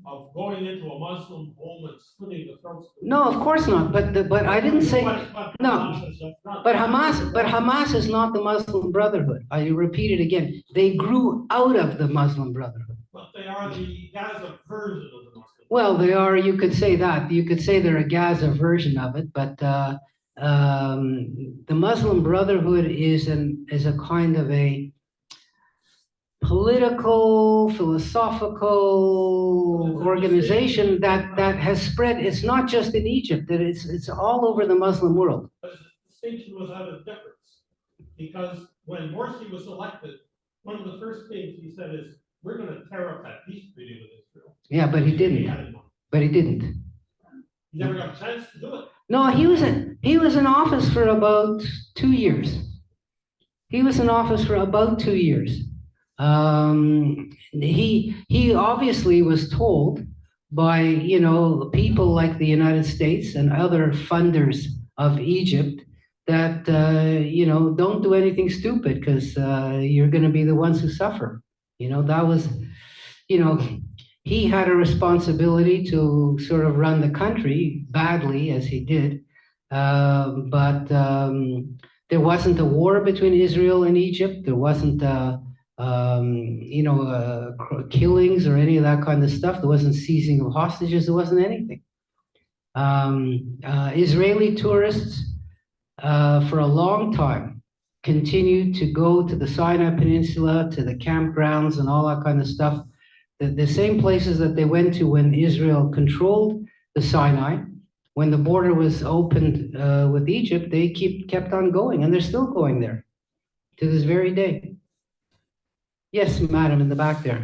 Speaker 4: of going into a Muslim home and splitting the throats.
Speaker 1: No, of course not. But I didn't say no. But Hamas is not the Muslim Brotherhood. I repeat it again. They grew out of the Muslim Brotherhood.
Speaker 4: But they are the Gaza version of the Muslim.
Speaker 1: Well, they are. You could say that. You could say they're a Gaza version of it. But the Muslim Brotherhood is a kind of a political, philosophical organization that has spread. It's not just in Egypt. That it's all over the Muslim world.
Speaker 4: But the distinction was out of difference, because when Morsi was elected, one of the first things he said is, "We're going to tear up that peace treaty with Israel."
Speaker 1: Yeah, but he didn't. But he didn't.
Speaker 4: He never got a chance to do it.
Speaker 1: No, he was in office for about 2 years. He was in office for about 2 years. He obviously was told by people like the United States and other funders of Egypt that don't do anything stupid because you're going to be the ones who suffer. That was he had a responsibility to sort of run the country badly as he did, but there wasn't a war between Israel and Egypt. There wasn't killings or any of that kind of stuff. There wasn't seizing of hostages. There wasn't anything. Israeli tourists for a long time continued to go to the Sinai Peninsula, to the campgrounds and all that kind of stuff. The same places that they went to when Israel controlled the Sinai, when the border was opened with Egypt, they kept on going, and they're still going there to this very day. Yes, madam, in the back there.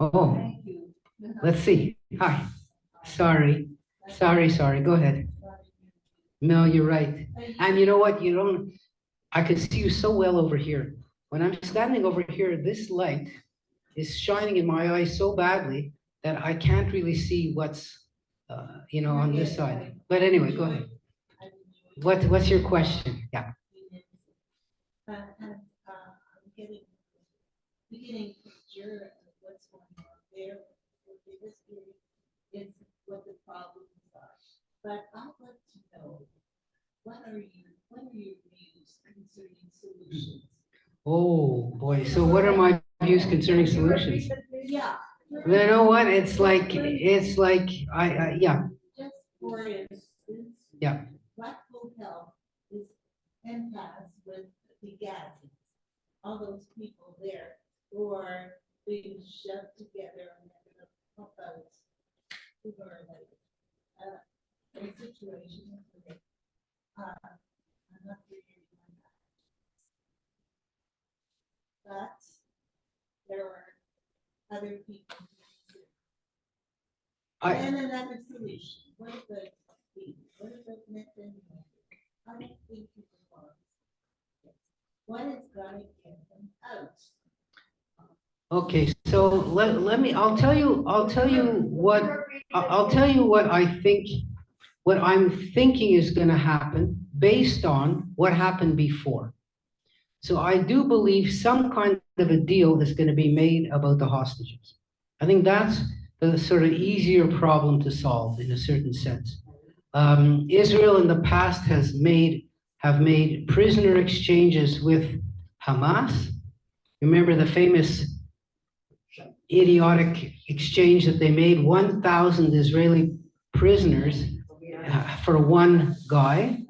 Speaker 1: Oh, let's see. Hi. Sorry. Go ahead. No, you're right. And you know what? I can see you so well over here. When I'm standing over here, this light is shining in my eyes so badly that I can't really see what's, on this side. But anyway, go ahead. What's your question? Yeah.
Speaker 5: I'm getting a picture of what's going on there. The history is what the problems are. But I'd like to know what are your views concerning solutions?
Speaker 1: Oh boy! So what are my views concerning solutions?
Speaker 5: Yeah.
Speaker 1: You know what? It's like yeah.
Speaker 5: Just for instance.
Speaker 1: Yeah.
Speaker 5: What will help is empaths with the Gazans, all those people there who are being shoved together and they're going to help out who are like in situations where I'm not really on that. But other people.
Speaker 1: I,
Speaker 5: And another solution, what about the, what about Netanyahu? I don't think he belongs. What is gonna get them out?
Speaker 1: okay, so let me, I'll tell you what, I'll tell you what I think, what I'm thinking is gonna happen based on what happened before. So I do believe some kind of a deal is gonna be made about the hostages. I think that's the sort of easier problem to solve in a certain sense. Israel in the past have made prisoner exchanges with Hamas. Remember the famous idiotic exchange that they made, 1,000 Israeli prisoners for one guy.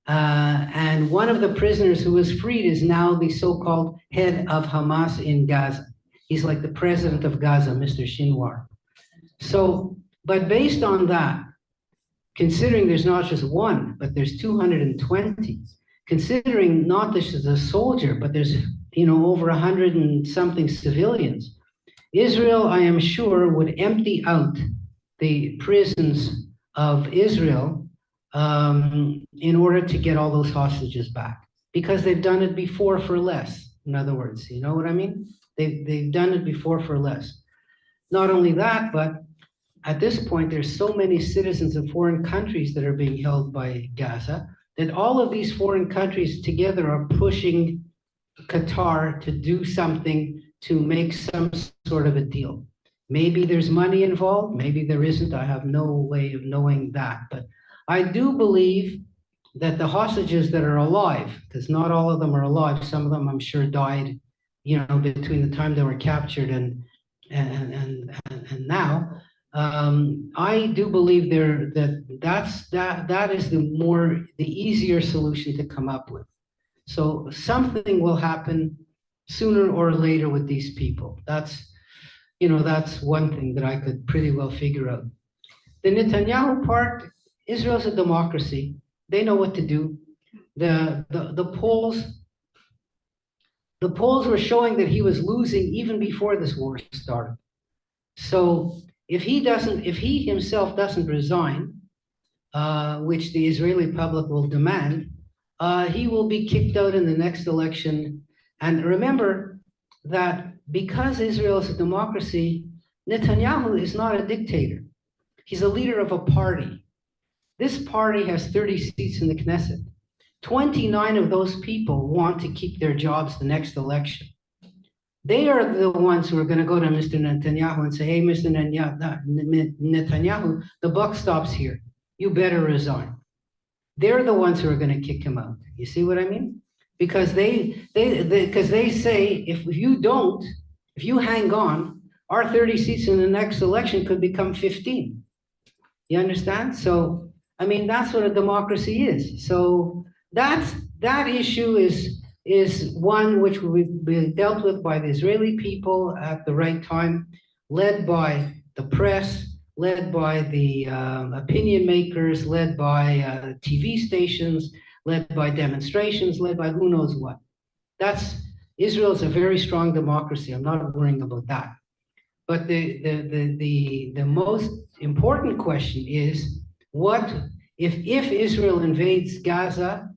Speaker 1: And one of the prisoners who was freed is now the so-called head of Hamas in Gaza. He's like the president of Gaza, Mr. Shinwar. So, but based on that, considering there's not just one, but there's 220, considering not this as a soldier, but there's, over 100 and something civilians, Israel, I am sure, would empty out the prisons of Israel in order to get all those hostages back, because they've done it before for less. In other words, you know what I mean? They've done it before for less. Not only that, but at this point, there's so many citizens of foreign countries that are being held by Gaza that all of these foreign countries together are pushing Qatar to do something to make some sort of a deal. Maybe there's money involved, maybe there isn't. I have no way of knowing that. But I do believe that the hostages that are alive, because not all of them are alive, some of them I'm sure died, between the time they were captured and now. I do believe that is the easier solution to come up with. So something will happen sooner or later with these people. That's one thing that I could pretty well figure out. The Netanyahu part, Israel's a democracy. They know what to do. The polls were showing that he was losing even before this war started. So if he himself doesn't resign, which the Israeli public will demand, he will be kicked out in the next election. And remember that because Israel is a democracy, Netanyahu is not a dictator. He's a leader of a party. This party has 30 seats in the Knesset. 29 of those people want to keep their jobs the next election. They are the ones who are going to go to Mr. Netanyahu and say, hey, Mr. Netanyahu, the buck stops here. You better resign. They're the ones who are going to kick him out. You see what I mean? Because they say, if you hang on, our 30 seats in the next election could become 15. You understand? So, I mean, that's what a democracy is. So that issue is one which will be dealt with by the Israeli people at the right time, led by the press, led by the opinion makers, led by TV stations, led by demonstrations, led by who knows what. Israel's a very strong democracy. I'm not worrying about that. But the most important question is, what if Israel invades Gaza?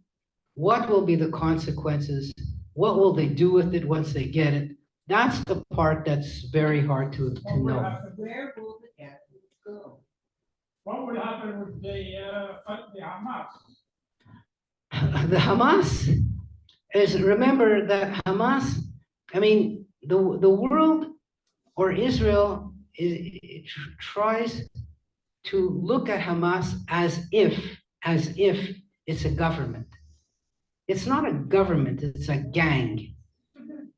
Speaker 1: What will be the consequences? What will they do with it once they get it? That's the part that's very hard to know.
Speaker 5: Where will the Catholics go?
Speaker 3: What would happen with the Hamas?
Speaker 1: The Hamas remember that Hamas, I mean, the world or Israel tries to look at Hamas as if it's a government. It's not a government, it's a gang.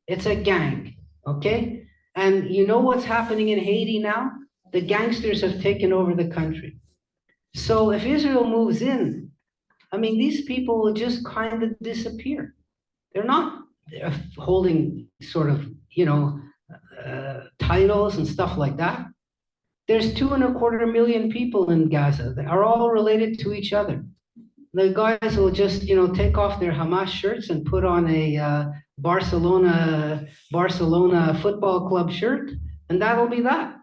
Speaker 1: It's a gang, okay? And you know what's happening in Haiti now? The gangsters have taken over the country. So if Israel moves in, I mean, these people will just kind of disappear. They're not holding sort of, titles and stuff like that. There's 2.25 million people in Gaza that are all related to each other. The guys will just, take off their Hamas shirts and put on a Barcelona football club shirt, and that'll be that,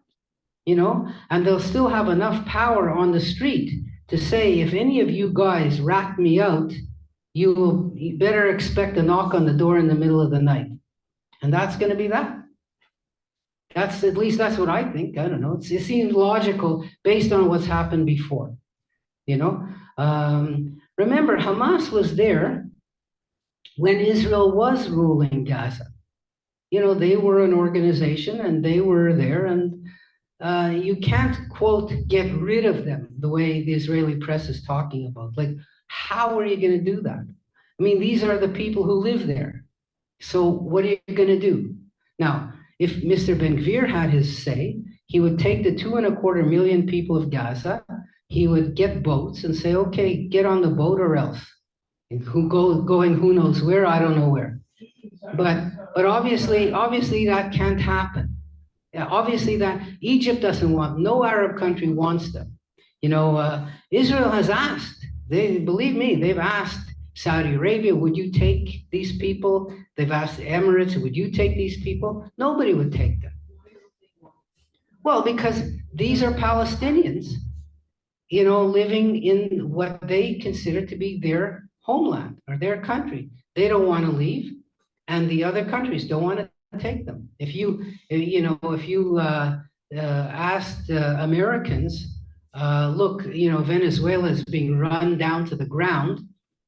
Speaker 1: and they'll still have enough power on the street to say, if any of you guys rat me out, you better expect a knock on the door in the middle of the night. And that's going to be that. At least that's what I think. I don't know. It seems logical based on what's happened before. Remember, Hamas was there when Israel was ruling Gaza. They were an organization and they were there, and you can't, quote, get rid of them the way the Israeli press is talking about. Like, how are you going to do that? I mean, these are the people who live there. So what are you going to do? Now, if Mr. Ben-Gvir had his say, he would take the 2.25 million people of Gaza, he would get boats and say, okay, get on the boat or else. And going who knows where, I don't know where. But obviously that can't happen. Yeah, obviously that Egypt doesn't want, no Arab country wants them. Israel has asked, believe me, they've asked Saudi Arabia, would you take these people? They've asked the Emirates, would you take these people? Nobody would take them. Well, because these are Palestinians, living in what they consider to be their homeland or their country. They don't want to leave, and the other countries don't want to take them. If you asked Americans, look, Venezuela is being run down to the ground,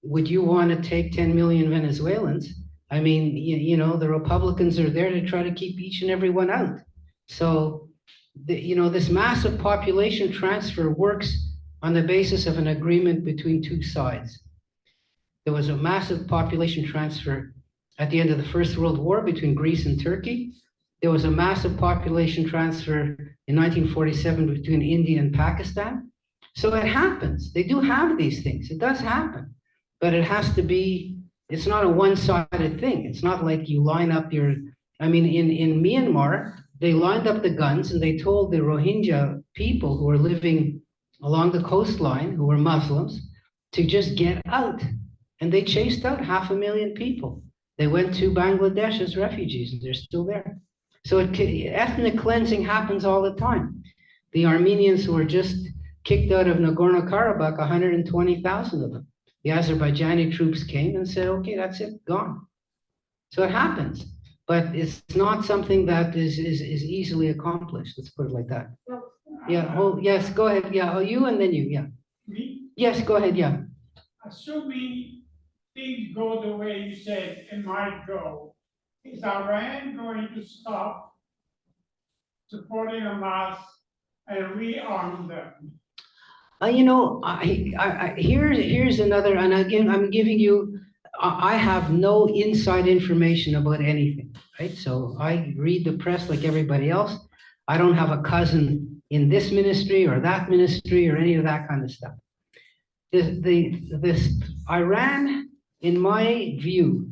Speaker 1: would you want to take 10 million Venezuelans? I mean, the Republicans are there to try to keep each and every one out. So, this massive population transfer works on the basis of an agreement between two sides. There was a massive population transfer at the end of the First World War between Greece and Turkey. There was a massive population transfer in 1947 between India and Pakistan. So it happens. They do have these things. It does happen. But it has to be, it's not a one-sided thing. It's not like you line up in Myanmar, they lined up the guns and they told the Rohingya people who were living along the coastline, who were Muslims, to just get out. And they chased out 500,000 people. They went to Bangladesh as refugees, and they're still there. So ethnic cleansing happens all the time. The Armenians who were just kicked out of Nagorno-Karabakh, 120,000 of them. The Azerbaijani troops came and said, okay, that's it, gone. So it happens, but it's not something that is easily accomplished. Let's put it like that. Yeah, oh, yes, go ahead. Yeah, oh, you and then you, yeah.
Speaker 3: Me?
Speaker 1: Yes, go ahead, yeah.
Speaker 3: Assuming things go the way you said it might go, is Iran going to stop supporting Hamas and rearm them?
Speaker 1: Here's another, and again, I'm giving you, I have no inside information about anything, right? So I read the press like everybody else. I don't have a cousin in this ministry or that ministry or any of that kind of stuff. This Iran, in my view,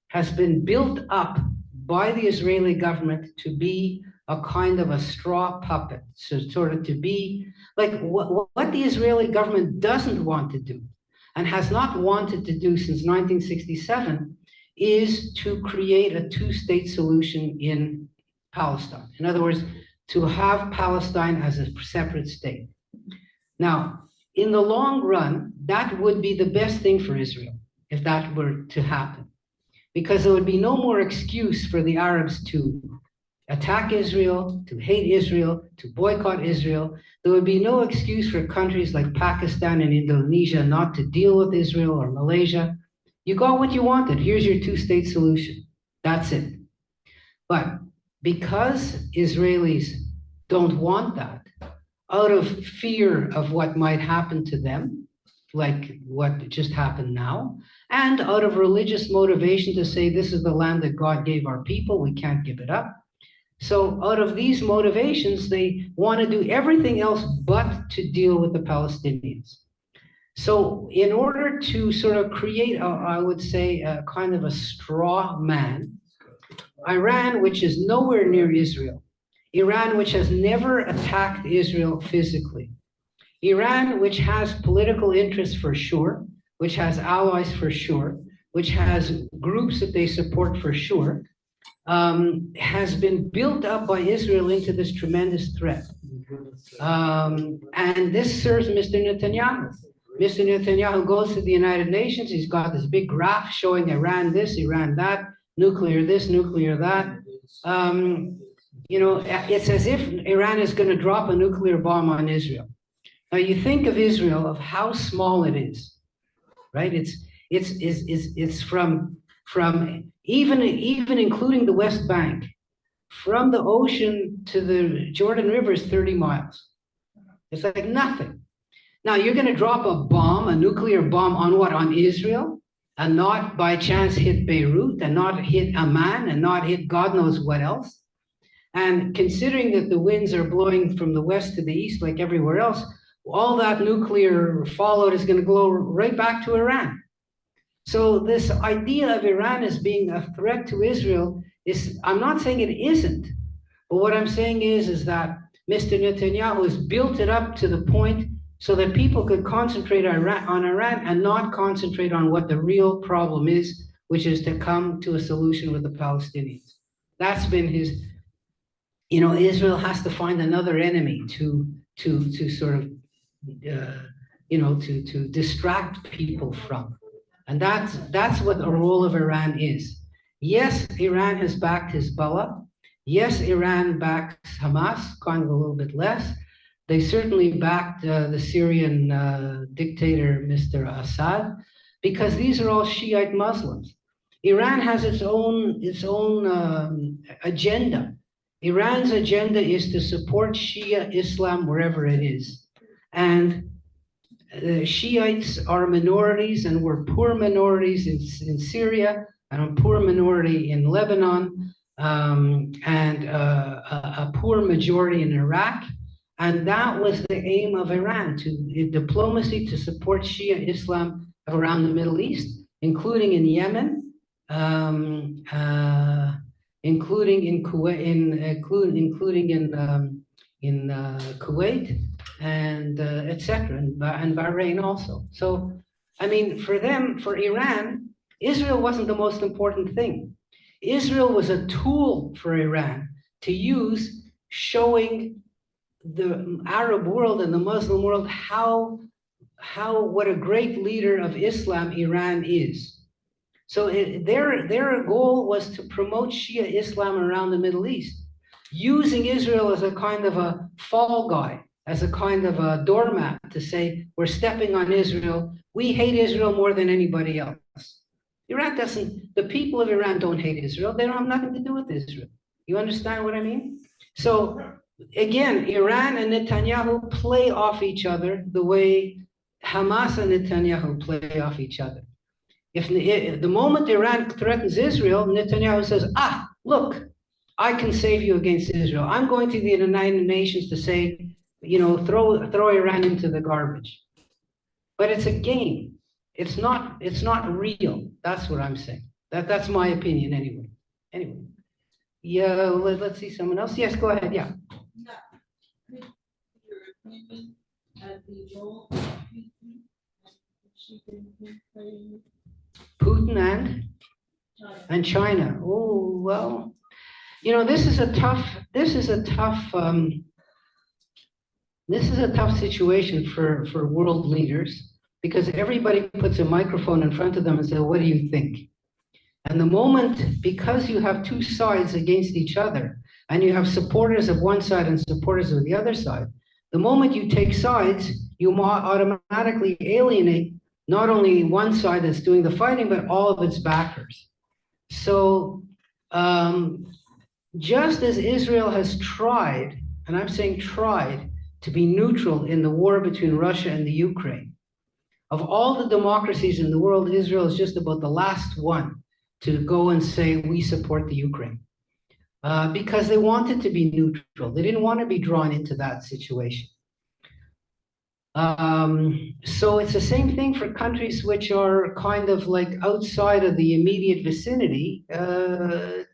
Speaker 1: has been built up by the Israeli government to be a kind of a straw puppet, so sort of to be like what the Israeli government doesn't want to do and has not wanted to do since 1967 is to create a two-state solution in Palestine. In other words, to have Palestine as a separate state. Now, in the long run, that would be the best thing for Israel if that were to happen, because there would be no more excuse for the Arabs to attack Israel, to hate Israel, to boycott Israel. There would be no excuse for countries like Pakistan and Indonesia not to deal with Israel or Malaysia. You got what you wanted. Here's your two-state solution. That's it. But because Israelis don't want that, out of fear of what might happen to them, like what just happened now, and out of religious motivation to say this is the land that God gave our people, we can't give it up. So out of these motivations, they want to do everything else but to deal with the Palestinians. So in order to sort of create, I would say, a kind of a straw man, Iran, which is nowhere near Israel, Iran, which has never attacked Israel physically, Iran, which has political interests for sure, which has allies for sure, which has groups that they support for sure, has been built up by Israel into this tremendous threat. And this serves Mr. Netanyahu. Mr. Netanyahu goes to the United Nations. He's got this big graph showing Iran this, Iran that, nuclear this, nuclear that. It's as if Iran is going to drop a nuclear bomb on Israel. Now you think of Israel, of how small it is, right? It's from even including the West Bank, from the ocean to the Jordan River is 30 miles. It's like nothing. Now you're going to drop a bomb, a nuclear bomb on what? On Israel, and not by chance hit Beirut, and not hit Amman, and not hit God knows what else. And considering that the winds are blowing from the west to the east like everywhere else, all that nuclear fallout is going to blow right back to Iran. So this idea of Iran as being a threat to Israel is, I'm not saying it isn't, but what I'm saying is that Mr. Netanyahu has built it up to the point so that people could concentrate on Iran and not concentrate on what the real problem is, which is to come to a solution with the Palestinians. That's been his, Israel has to find another enemy to sort of, to distract people from. And that's what the role of Iran is. Yes, Iran has backed Hezbollah. Yes, Iran backs Hamas, kind of a little bit less. They certainly backed the Syrian dictator, Mr. Assad, because these are all Shiite Muslims. Iran has its own agenda. Iran's agenda is to support Shia Islam wherever it is. And Shiites are minorities, and we're poor minorities in Syria, and a poor minority in Lebanon, and a poor majority in Iraq. And that was the aim of Iran, diplomacy to support Shia Islam around the Middle East, including in Yemen, including in Kuwait, in Kuwait, and etc., and Bahrain also. So, I mean, for Iran, Israel wasn't the most important thing. Israel was a tool for Iran to use, showing the Arab world and the Muslim world what a great leader of Islam Iran is. So their goal was to promote Shia Islam around the Middle East, using Israel as a kind of a fall guy, as a kind of a doormat to say, we're stepping on Israel. We hate Israel more than anybody else. The people of Iran don't hate Israel. They don't have nothing to do with Israel. You understand what I mean? So again, Iran and Netanyahu play off each other the way Hamas and Netanyahu play off each other. If the moment Iran threatens Israel, Netanyahu says, look, I can save you against Israel. I'm going to the United Nations to say, throw Iran into the garbage. But it's a game. It's not real. That's what I'm saying. That's my opinion anyway. Anyway. Yeah, let's see someone else. Yes, go ahead. Yeah.
Speaker 5: Your opinion of the role of
Speaker 1: Putin and China. Oh, well, this is a tough situation for world leaders, because everybody puts a microphone in front of them and says, what do you think? And the moment, because you have two sides against each other, and you have supporters of one side and supporters of the other side, the moment you take sides, you automatically alienate not only one side that's doing the fighting, but all of its backers. So just as Israel has tried, and I'm saying tried, to be neutral in the war between Russia and the Ukraine, of all the democracies in the world, Israel is just about the last one to go and say, we support the Ukraine. Because they wanted to be neutral. They didn't want to be drawn into that situation. So it's the same thing for countries which are kind of like outside of the immediate vicinity, to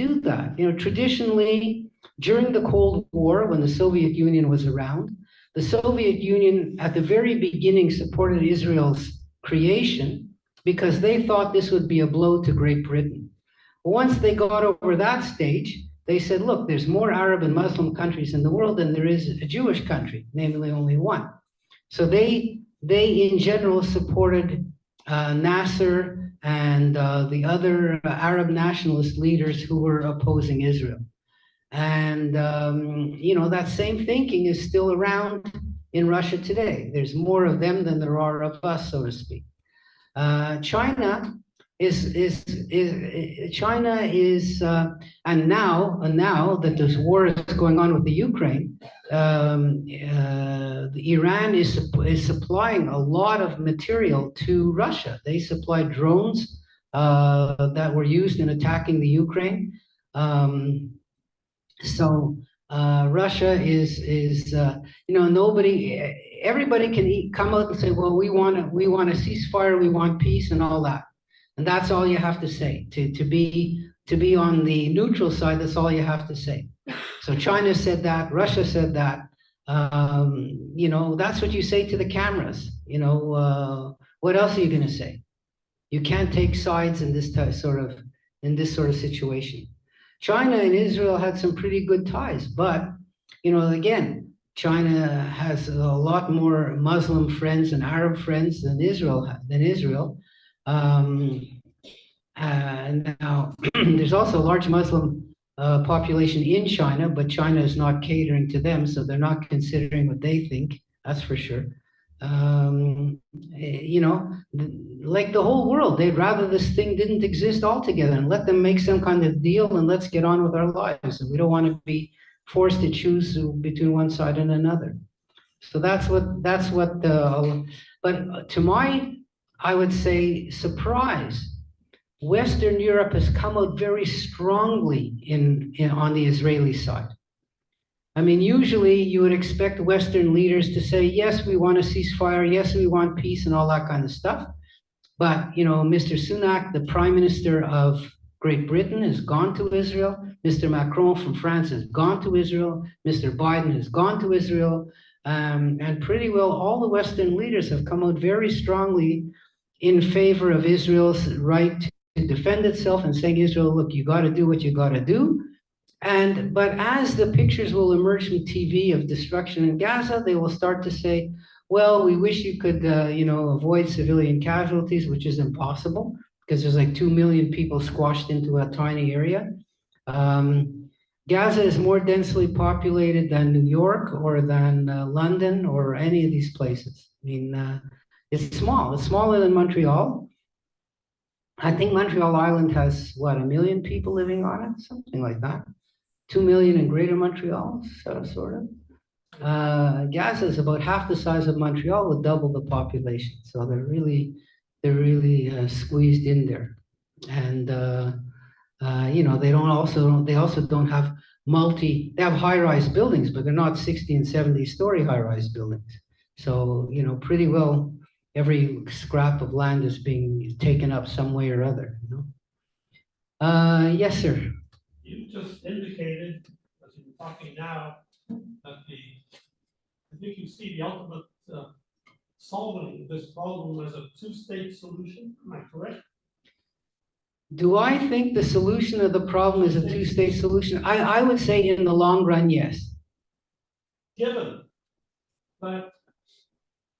Speaker 1: do that. Traditionally, during the Cold War, when the Soviet Union was around, the Soviet Union at the very beginning supported Israel's creation because they thought this would be a blow to Great Britain. Once they got over that stage, they said, look, there's more Arab and Muslim countries in the world than there is a Jewish country, namely only one. So they in general supported Nasser and the other Arab nationalist leaders who were opposing Israel. And, that same thinking is still around in Russia today. There's more of them than there are of us, so to speak. China and now that this war is going on with the Ukraine, Iran is supplying a lot of material to Russia. They supplied drones that were used in attacking the Ukraine. So Russia is everybody can come out and say, well, we want a ceasefire, we want peace and all that. And that's all you have to say. To be on the neutral side, that's all you have to say. So China said that, Russia said that. That's what you say to the cameras. What else are you going to say? You can't take sides in this sort of situation. China and Israel had some pretty good ties, but again, China has a lot more Muslim friends and Arab friends than Israel. And now there's also a large Muslim population in China, but China is not catering to them, so they're not considering what they think. That's for sure. Like the whole world, they'd rather this thing didn't exist altogether and let them make some kind of deal and let's get on with our lives. And we don't want to be forced to choose between one side and another. So but to my, I would say, surprise, Western Europe has come out very strongly on the Israeli side. I mean, usually you would expect Western leaders to say, yes, we want a ceasefire, yes, we want peace and all that kind of stuff. But, Mr. Sunak, the Prime Minister of Great Britain, has gone to Israel. Mr. Macron from France has gone to Israel. Mr. Biden has gone to Israel. And pretty well all the Western leaders have come out very strongly in favor of Israel's right to defend itself and saying, Israel, look, you got to do what you got to do. But as the pictures will emerge from TV of destruction in Gaza, they will start to say, well, we wish you could, avoid civilian casualties, which is impossible because there's like 2 million people squashed into a tiny area. Gaza is more densely populated than New York or than London or any of these places. I mean, it's small. It's smaller than Montreal. I think Montreal Island has, 1 million people living on it? Something like that. 2 million in Greater Montreal, sort of. Gaza is about half the size of Montreal with double the population. So they're really squeezed in there. And, they also don't have they have high-rise buildings, but they're not 60 and 70-story high-rise buildings. So, pretty well every scrap of land is being taken up some way or other. Yes, sir.
Speaker 4: You just indicated, as you're talking now, that I think you see the ultimate solving this problem as a two-state solution. Am I correct?
Speaker 1: Do I think the solution of the problem is a two-state solution? I would say in the long run, yes.
Speaker 4: Given that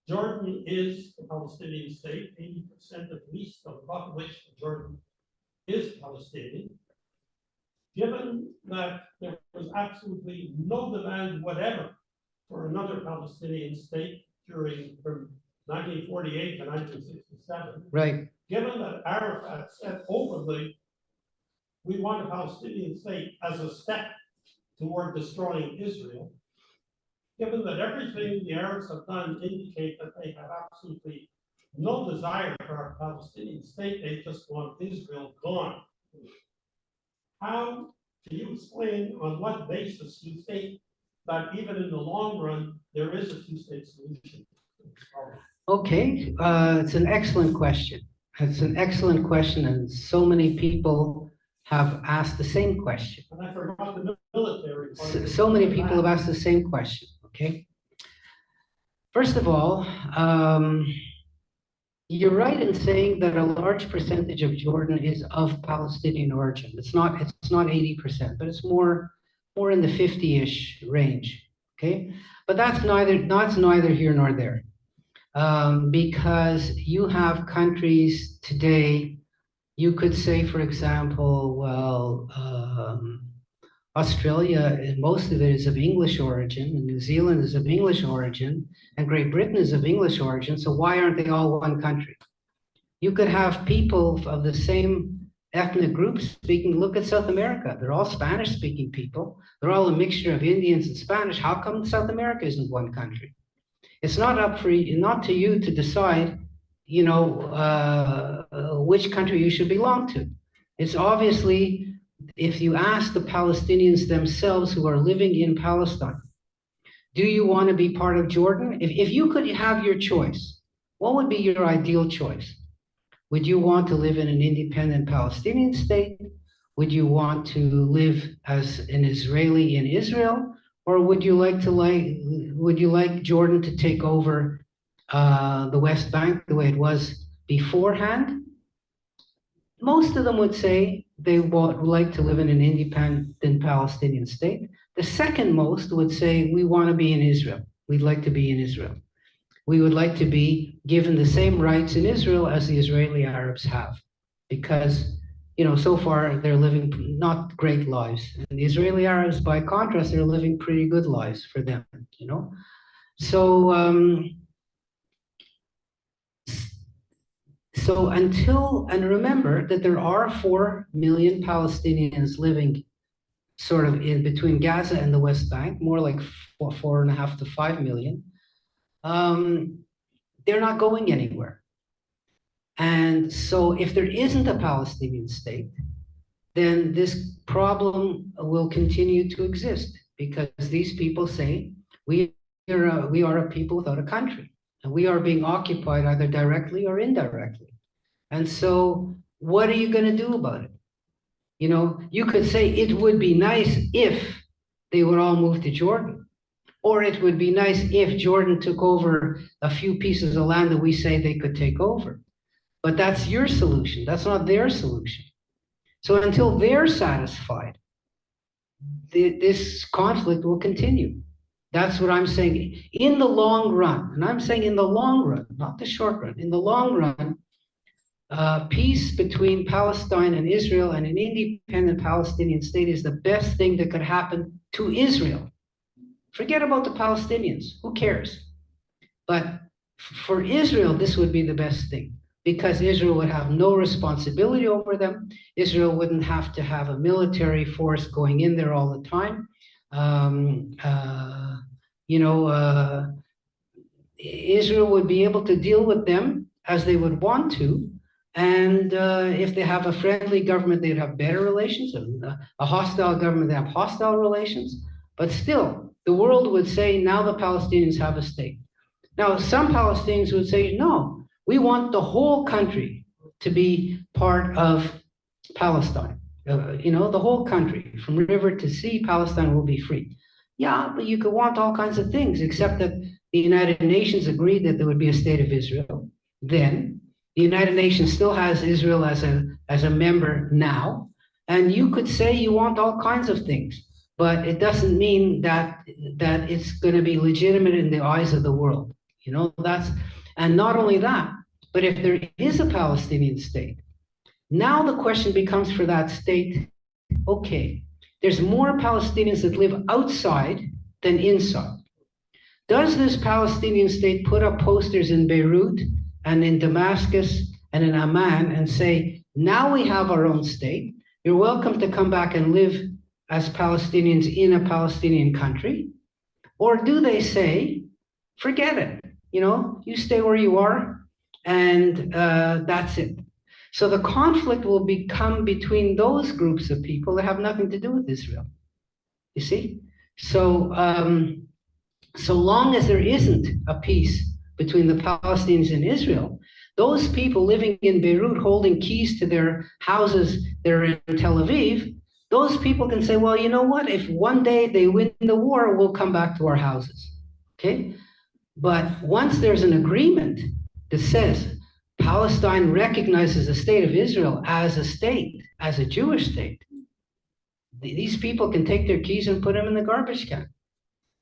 Speaker 4: Jordan is a Palestinian state, 80% at least of the population of Jordan is Palestinian. Given that there was absolutely no demand whatever for another Palestinian state from 1948 to 1967.
Speaker 1: Right.
Speaker 4: Given that Arafat said openly, we want a Palestinian state as a step toward destroying Israel. Given that everything the Arabs have done indicate that they have absolutely no desire for a Palestinian state, they just want Israel gone. How can you explain on what basis you think that even in the long run, there is a two-state solution?
Speaker 1: Okay, it's an excellent question. It's an excellent question, and so many people have asked the same question.
Speaker 4: And I forgot the military.
Speaker 1: So many people have asked the same question, okay? First of all, You're right in saying that a large percentage of Jordan is of Palestinian origin. It's not 80%, but it's more in the 50-ish range. Okay, but that's neither here nor there. Because you have countries today, you could say, for example, well, Australia, most of it is of English origin, and New Zealand is of English origin, and Great Britain is of English origin, so why aren't they all one country? You could have people of the same ethnic group speaking. Look at South America. They're all Spanish-speaking people. They're all a mixture of Indians and Spanish. How come South America isn't one country? It's not to you to decide, which country you should belong to. It's obviously, if you ask the Palestinians themselves who are living in Palestine, do you want to be part of Jordan? If you could have your choice, what would be your ideal choice? Would you want to live in an independent Palestinian state? Would you want to live as an Israeli in Israel? Or would you like Jordan to take over the West Bank the way it was beforehand? Most of them would say they would like to live in an independent Palestinian state. The second most would say, we want to be in Israel. We'd like to be in Israel. We would like to be given the same rights in Israel as the Israeli Arabs have, because so far they're living not great lives. And the Israeli Arabs, by contrast, they're living pretty good lives for them, So, and remember that there are 4 million Palestinians living sort of in between Gaza and the West Bank, more like 4.5 to 5 million. They're not going anywhere. And so if there isn't a Palestinian state, then this problem will continue to exist, because these people say, we are a people without a country, and we are being occupied either directly or indirectly. And so what are you going to do about it? You could say it would be nice if they would all move to Jordan, or it would be nice if Jordan took over a few pieces of land that we say they could take over. But that's your solution. That's not their solution. So until they're satisfied, this conflict will continue. That's what I'm saying. In the long run, and I'm saying in the long run, not the short run, in the long run, peace between Palestine and Israel and an independent Palestinian state is the best thing that could happen to Israel. Forget about the Palestinians. Who cares? But for Israel, this would be the best thing, because Israel would have no responsibility over them. Israel wouldn't have to have a military force going in there all the time. Israel would be able to deal with them as they would want to. And if they have a friendly government, they'd have better relations. And a hostile government, they have hostile relations. But still, the world would say, now the Palestinians have a state. Now, some Palestinians would say, no, we want the whole country to be part of Palestine. The whole country, from river to sea, Palestine will be free. Yeah, but you could want all kinds of things, except that the United Nations agreed that there would be a state of Israel. Then the United Nations still has Israel as a member now, and you could say you want all kinds of things, but it doesn't mean that it's going to be legitimate in the eyes of the world. And not only that, but if there is a Palestinian state, now the question becomes for that state, okay, there's more Palestinians that live outside than inside. Does this Palestinian state put up posters in Beirut and in Damascus and in Amman and say, now we have our own state, you're welcome to come back and live as Palestinians in a Palestinian country? Or do they say, forget it, you stay where you are, and that's it. So the conflict will become between those groups of people that have nothing to do with Israel. You see? So so long as there isn't a peace between the Palestinians and Israel, those people living in Beirut holding keys to their houses that are in Tel Aviv, those people can say, well, you know what? If one day they win the war, we'll come back to our houses. Okay? But once there's an agreement that says Palestine recognizes the state of Israel as a state, as a Jewish state. These people can take their keys and put them in the garbage can.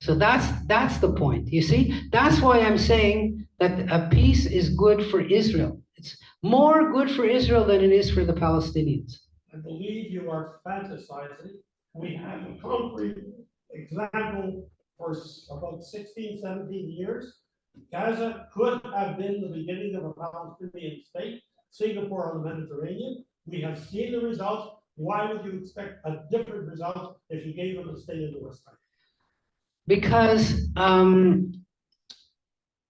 Speaker 1: So that's the point. You see, that's why I'm saying that a peace is good for Israel. It's more good for Israel than it is for the Palestinians.
Speaker 4: I believe you are fantasizing. We have a concrete example for about 16, 17 years. Gaza could have been the beginning of a Palestinian state, Singapore on the Mediterranean. We have seen the results. Why would you expect a different result if you gave them a state in the West Bank?
Speaker 1: Because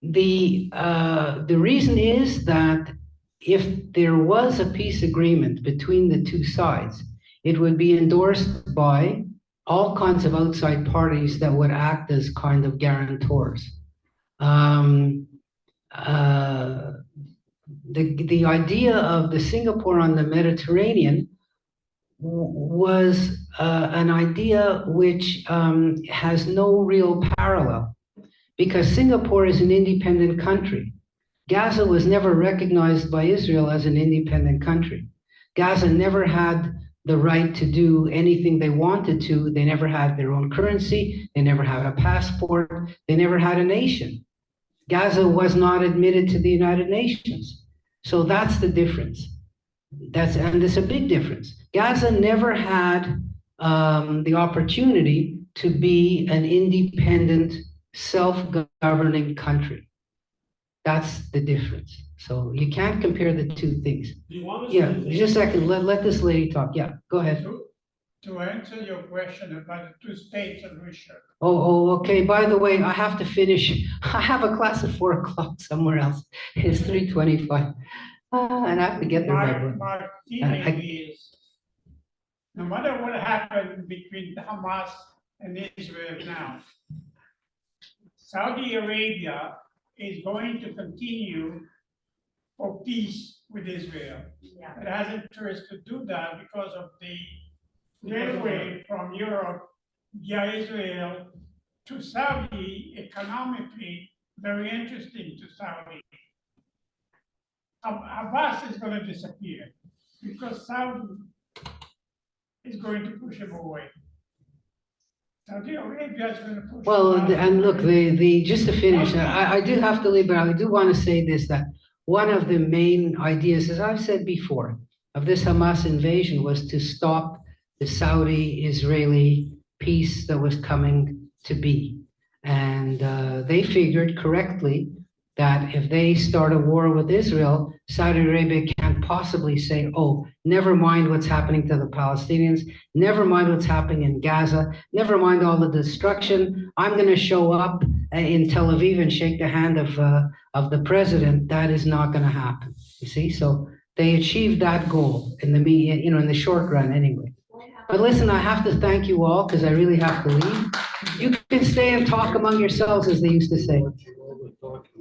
Speaker 1: the reason is that if there was a peace agreement between the two sides, it would be endorsed by all kinds of outside parties that would act as kind of guarantors. The idea of the Singapore on the Mediterranean was an idea which has no real parallel, because Singapore is an independent country. Gaza was never recognized by Israel as an independent country. Gaza never had the right to do anything they wanted to. They never had their own currency. They never had a passport. They never had a nation. Gaza was not admitted to the United Nations. So that's the difference. And it's a big difference. Gaza never had the opportunity to be an independent, self-governing country. That's the difference. So you can't compare the two things.
Speaker 4: Do you want to
Speaker 1: Yeah,
Speaker 4: say
Speaker 1: just a second. Let this lady talk. Yeah, go ahead.
Speaker 3: To answer your question about the two-state solution,
Speaker 1: Okay. By the way, I have to finish. I have a class at 4 o'clock somewhere else. It's 3:25. And I have to get there by one.
Speaker 3: my feeling is, no matter what happened between Hamas and Israel now, Saudi Arabia is going to continue for peace with Israel.
Speaker 5: Yeah.
Speaker 3: It has interest to do that because of the railway from Europe via Israel to Saudi, economically very interesting to Saudi. Abbas is going to disappear because Saudi is going to push him away. Saudi Arabia is going to push.
Speaker 1: Well,
Speaker 3: him
Speaker 1: and look,
Speaker 3: away.
Speaker 1: just to finish, I do have to leave, but I do want to say this, that one of the main ideas, as I've said before, of this Hamas invasion was to stop the Saudi-Israeli peace that was coming to be. And they figured correctly that if they start a war with Israel, Saudi Arabia can't possibly say, oh, never mind what's happening to the Palestinians, never mind what's happening in Gaza, never mind all the destruction. I'm going to show up in Tel Aviv and shake the hand of the president. That is not going to happen. You see, so they achieved that goal in in the short run anyway. But listen, I have to thank you all because I really have to leave. You can stay and talk among yourselves, as they used to say.